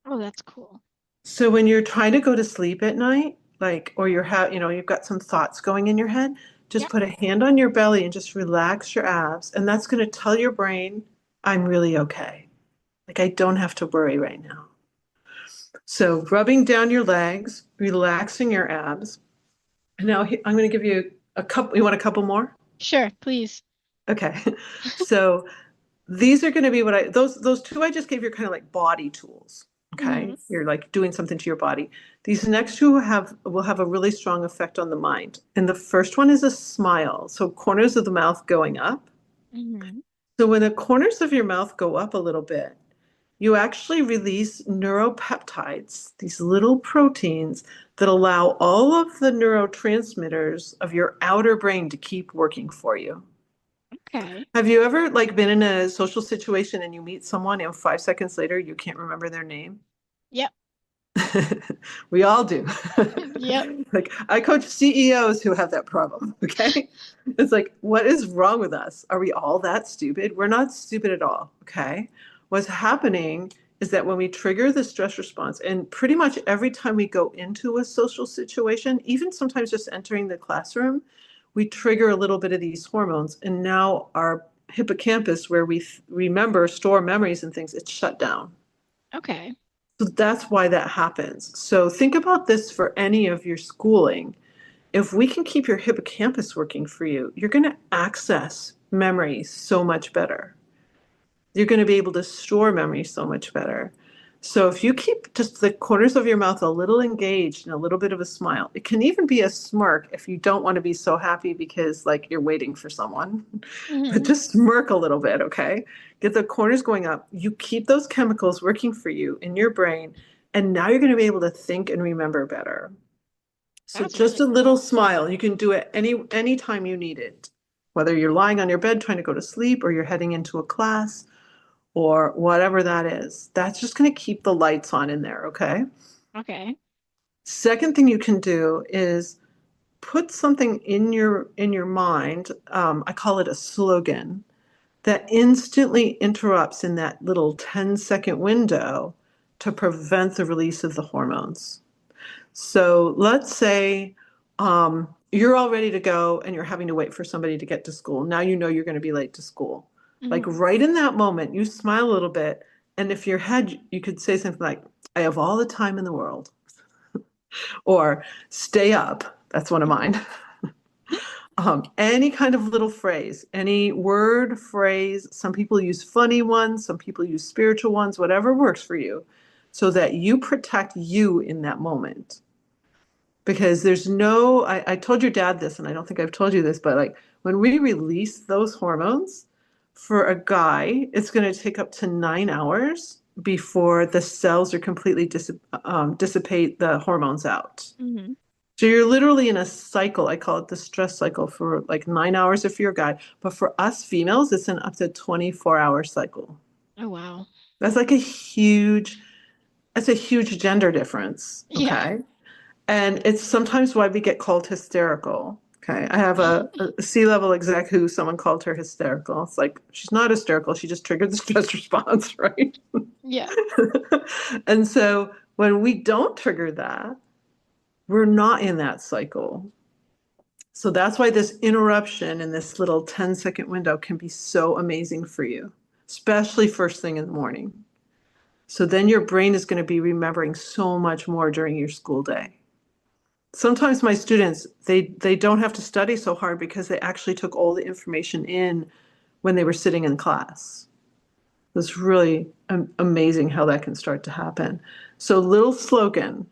Oh, that's cool. So when you're trying to go to sleep at night, like, or you've got some thoughts going in your head, just Yep. put a hand on your belly and just relax your abs. And that's going to tell your brain, I'm really okay. Like I don't have to worry right now. So rubbing down your legs, relaxing your abs. And now I'm going to give you a couple. You want a couple more? Sure, please. Okay. So these are going to be those two I just gave you are kind of like body tools. Okay. Mm-hmm. You're like doing something to your body. These next two will have a really strong effect on the mind. And the first one is a smile. So corners of the mouth going up. Mm-hmm. So when the corners of your mouth go up a little bit, you actually release neuropeptides, these little proteins that allow all of the neurotransmitters of your outer brain to keep working for you. Okay. Have you ever like been in a social situation and you meet someone and 5 seconds later you can't remember their name? Yep. We all do. Yep. Like I coach CEOs who have that problem. Okay. It's like, what is wrong with us? Are we all that stupid? We're not stupid at all. Okay. What's happening is that when we trigger the stress response, and pretty much every time we go into a social situation, even sometimes just entering the classroom, we trigger a little bit of these hormones. And now our hippocampus, where we remember, store memories and things, it's shut down. Okay. So that's why that happens. So think about this for any of your schooling. If we can keep your hippocampus working for you, you're going to access memory so much better. You're going to be able to store memory so much better. So if you keep just the corners of your mouth a little engaged and a little bit of a smile, it can even be a smirk if you don't want to be so happy because like you're waiting for someone. But Mm-hmm. just smirk a little bit, okay? Get the corners going up. You keep those chemicals working for you in your brain, and now you're going to be able to think and remember better. So That's just really a little cool. smile. You can do it any time you need it. Whether you're lying on your bed trying to go to sleep or you're heading into a class or whatever that is. That's just going to keep the lights on in there, okay? Okay. Second thing you can do is put something in your mind. I call it a slogan that instantly interrupts in that little 10-second window to prevent the release of the hormones. So let's say you're all ready to go and you're having to wait for somebody to get to school. Now you know you're going to be late to school. Like Mm-hmm. right in that moment, you smile a little bit. And if your head, you could say something like, I have all the time in the world, or stay up. That's one of mine. Any kind of little phrase, any word, phrase. Some people use funny ones, some people use spiritual ones, whatever works for you, so that you protect you in that moment. Because there's no, I told your dad this, and I don't think I've told you this, but like when we release those hormones, for a guy, it's going to take up to 9 hours before the cells are completely dissipate the hormones out. Mm-hmm. So you're literally in a cycle. I call it the stress cycle for like 9 hours if you're a guy. But for us females, it's an up to 24-hour cycle. Oh, wow. That's like that's a huge gender difference. Yeah. Okay. And it's sometimes why we get called hysterical. Okay. I have a C-level exec who someone called her hysterical. It's like, she's not hysterical. She just triggered the stress response, right? Yeah. And so when we don't trigger that, we're not in that cycle. So that's why this interruption in this little 10-second window can be so amazing for you, especially first thing in the morning. So then your brain is going to be remembering so much more during your school day. Sometimes my students, they don't have to study so hard because they actually took all the information in when they were sitting in class. It's really amazing how that can start to happen. So little slogan,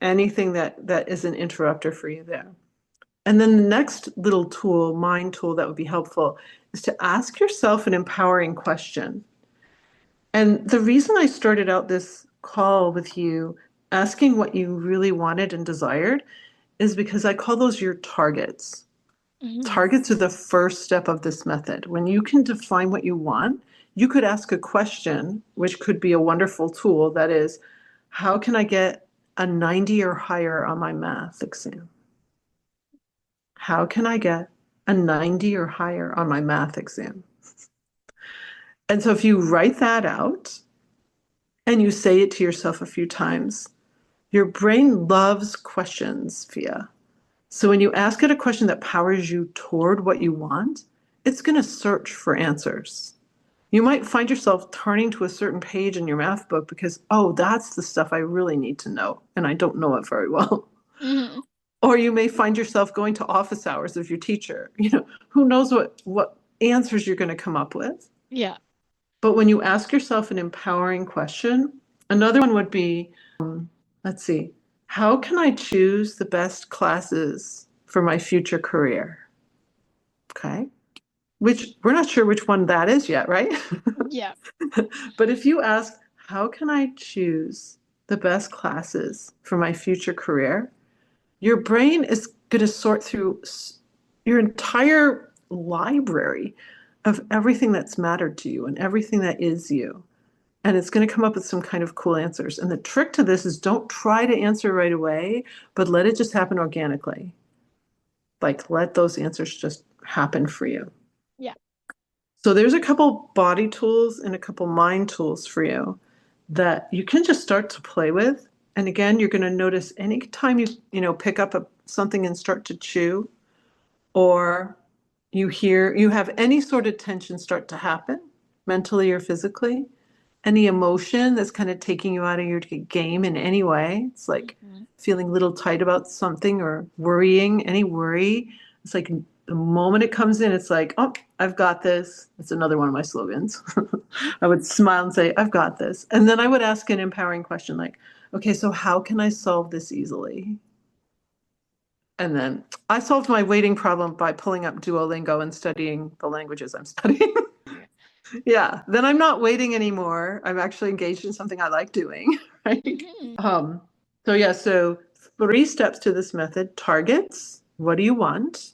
anything that is an interrupter for you there. And then the next little tool, mind tool that would be helpful is to ask yourself an empowering question. And the reason I started out this call with you asking what you really wanted and desired is because I call those your targets. Mm-hmm. Targets are the first step of this method. When you can define what you want, you could ask a question, which could be a wonderful tool that is, how can I get a 90 or higher on my math exam? How can I get a 90 or higher on my math exam? And so if you write that out and you say it to yourself a few times, your brain loves questions, Fia. So when you ask it a question that powers you toward what you want, it's going to search for answers. You might find yourself turning to a certain page in your math book because, oh, that's the stuff I really need to know, and I don't know it very well. Mm-hmm. Or you may find yourself going to office hours of your teacher. Who knows what answers you're going to come up with. Yeah. But when you ask yourself an empowering question, Another one would be, let's see, how can I choose the best classes for my future career? Okay. Which we're not sure which one that is yet, right? Yeah. But if you ask, how can I choose the best classes for my future career? Your brain is going to sort through your entire library of everything that's mattered to you and everything that is you. And it's going to come up with some kind of cool answers. And the trick to this is don't try to answer right away, but let it just happen organically. Like let those answers just happen for you. Yeah. So there's a couple body tools and a couple mind tools for you that you can just start to play with. And again, you're going to notice anytime you pick up something and start to chew, or you have any sort of tension start to happen mentally or physically, any emotion that's kind of taking you out of your game in any way. It's like Mhm. feeling a little tight about something or worrying, any worry. It's like the moment it comes in, it's like, oh, I've got this. That's another one of my slogans. I would smile and say, I've got this. And then I would ask an empowering question like, okay, so how can I solve this easily? And then I solved my waiting problem by pulling up Duolingo and studying the languages I'm studying. Yeah, then I'm not waiting anymore. I'm actually engaged in something I like doing, right? Mhm. Um, so 3 steps to this method: targets, what do you want?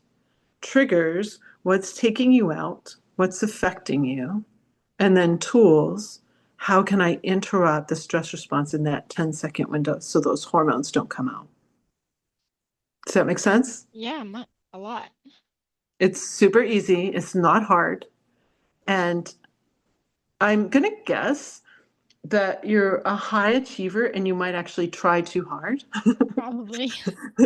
Triggers, what's taking you out? What's affecting you? And then tools, how can I interrupt the stress response in that 10-second window so those hormones don't come out? Does that make sense? Yeah, a lot. It's super easy. It's not hard. And I'm going to guess that you're a high achiever and you might actually try too hard. Probably.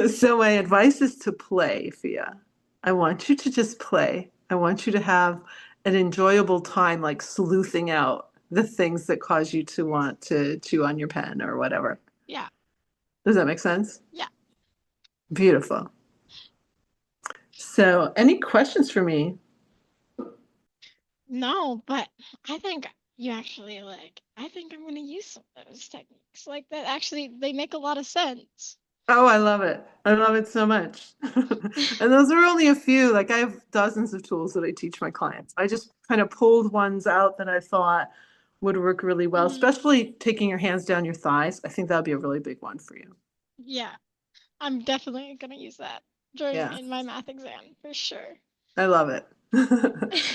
So my advice is to play, Fia. I want you to just play. I want you to have an enjoyable time, like sleuthing out the things that cause you to want to chew on your pen or whatever. Yeah. Does that make sense? Yeah. Beautiful. So, any questions for me? No, but I think you actually I think I'm gonna use some of those techniques. Like that actually they make a lot of sense. Oh, I love it. I love it so much. And those are only a few. Like I have dozens of tools that I teach my clients. I just kind of pulled ones out that I thought would work really well, Mhm. especially taking your hands down your thighs. I think that would be a really big one for you. Yeah, I'm definitely gonna use that during Yeah, in my math exam for sure. I love it.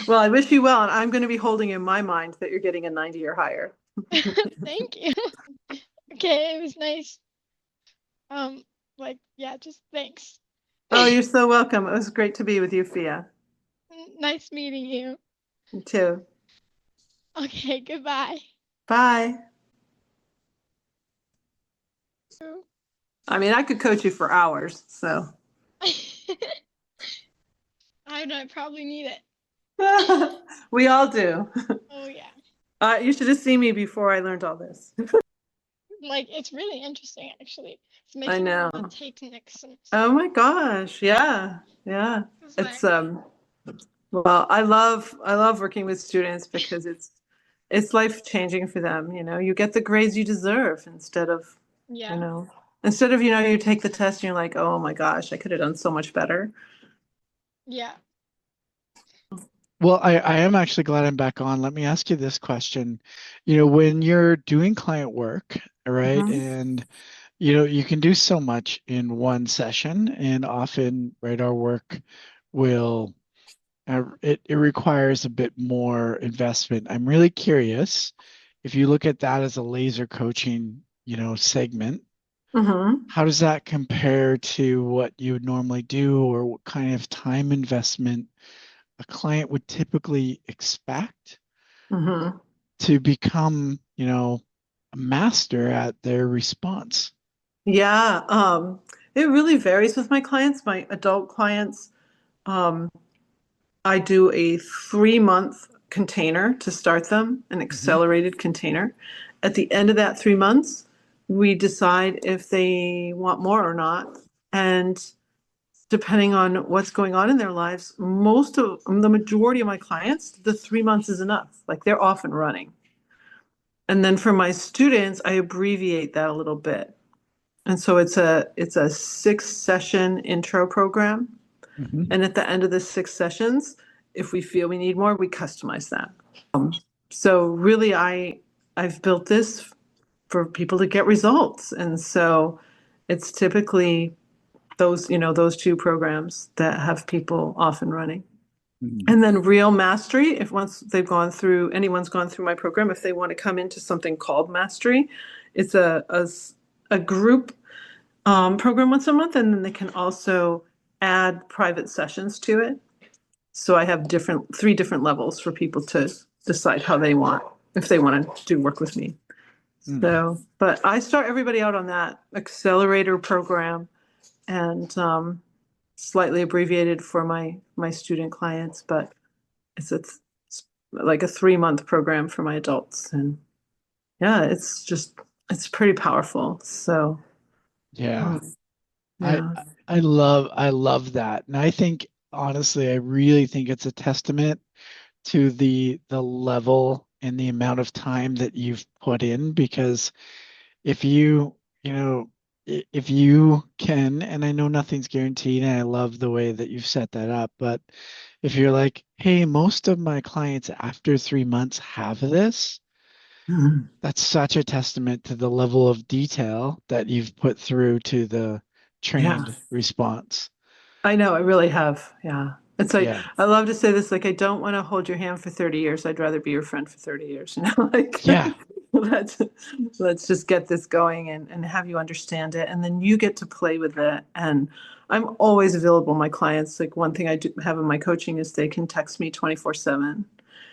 Well, I wish you well, and I'm going to be holding in my mind that you're getting a 90 or higher. Thank you. Okay, it was nice. Yeah, just thanks. Oh, you're so welcome. It was great to be with you, Fia. Nice meeting you. You too. Okay, goodbye. Bye. I mean, I could coach you for hours, so. I know, I probably need it. We all do. Oh yeah. You should have seen me before I learned all this. Like it's really interesting actually. It's I making me know. want to take next semester. Oh my gosh. Yeah. Yeah. It's It's like well, I love working with students because it's life changing for them, You get the grades you deserve you yeah, know, you take the test and you're like, "Oh my gosh, I could have done so much better." yeah. Well, I am actually glad I'm back on. Let me ask you this question. When you're doing client work, right, Mhm. and you can do so much in one session, and often, right, our work will it requires a bit more investment. I'm really curious if you look at that as a laser coaching, segment, Mhm. how does that compare to what you would normally do, or what kind of time investment a client would typically expect Mhm. to become, a master at their response? Yeah, it really varies with my clients. My adult clients, um, I do a 3-month container to start them, an Hmm. accelerated container. At the end of that 3 months, we decide if they want more or not. And depending on what's going on in their lives, the majority of my clients, the 3 months is enough. Like they're off and running. And then for my students, I abbreviate that a little bit. And so it's a 6 session intro program. Hmm. And at the end of the 6 sessions, if we feel we need more, we customize that. So really I've built this for people to get results. And so it's typically those two programs that have people off and running. Hmm. And then real mastery, if once anyone's gone through my program, if they want to come into something called mastery, it's a group program once a month, and then they can also add private sessions to it. So I have 3 different levels for people to decide how they want, if they want to do work with me. So, but I start everybody out on that accelerator program and slightly abbreviated for my student clients, but it's like a 3 month program for my adults, and yeah, it's pretty powerful. So Yeah. um, I yeah, I love that. And I think honestly, I really think it's a testament to the level and the amount of time that you've put in because if you know, if you can, and I know nothing's guaranteed, and I love the way that you've set that up, but if you're like, hey, most of my clients after 3 months have this, Mhm. that's such a testament to the level of detail that you've put through to the Yeah, trained response. I know, I really have. Yeah. It's like, Yeah. I love to say this, like, I don't want to hold your hand for 30 years. I'd rather be your friend for 30 years, like, Yeah. let's, let's just get this going and have you understand it. And then you get to play with it. And I'm always available. My clients, like, one thing I do have in my coaching is they can text me 24/7.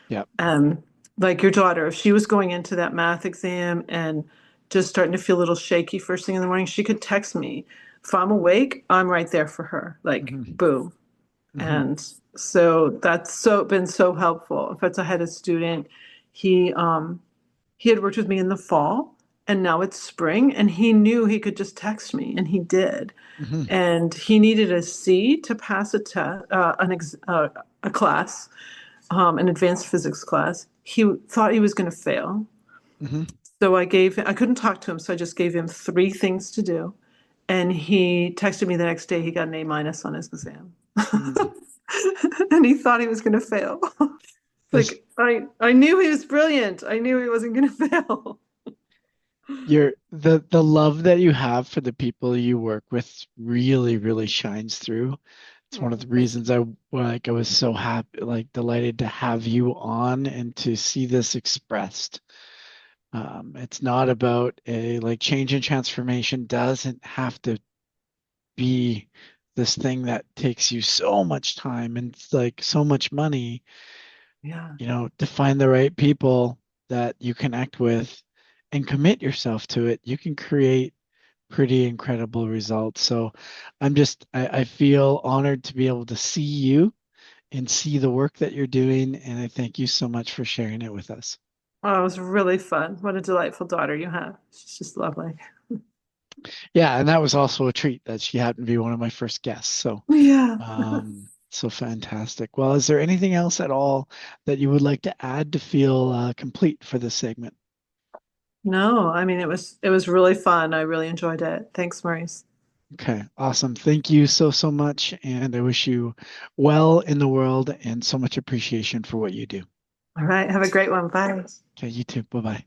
Yeah. And like your daughter, if she was going into that math exam and just starting to feel a little shaky first thing in the morning, she could text me. If I'm awake, I'm right there for her. Like, Hmm. boom. Hmm. And so that's been so helpful. In fact, I had a student, he he had worked with me in the fall and now it's spring and he knew he could just text me and he did. Hmm. And he needed a C to pass a class, an advanced physics class. He thought he was going to fail. Hmm. So I couldn't talk to him. So I just gave him 3 things to do. And he texted me the next day, he got an A- on his exam. Hmm. And he thought he was going to fail. This Like, I knew he was brilliant. I knew he wasn't going to fail. the love that you have for the people you work with really, really shines through. It's one of Oh, the thank reasons I was so happy, like delighted to have you on and to see this expressed. It's not about a like change and transformation doesn't have to be this thing that takes you so much time and it's like so much money, you. Yeah. to find the right people that you connect with and commit yourself to it. You can create pretty incredible results. So I feel honored to be able to see you and see the work that you're doing. And I thank you so much for sharing it with us. Oh, it was really fun. What a delightful daughter you have. She's just lovely. Yeah, and that was also a treat that she happened to be one of my first guests. Yeah. So fantastic. Well, is there anything else at all that you would like to add to feel complete for this segment? No, I mean, it was really fun. I really enjoyed it. Thanks, Maurice. Okay, awesome. Thank you so, so much. And I wish you well in the world and so much appreciation for what you do. All right. Have a great one. Bye. Okay, you too. Bye bye.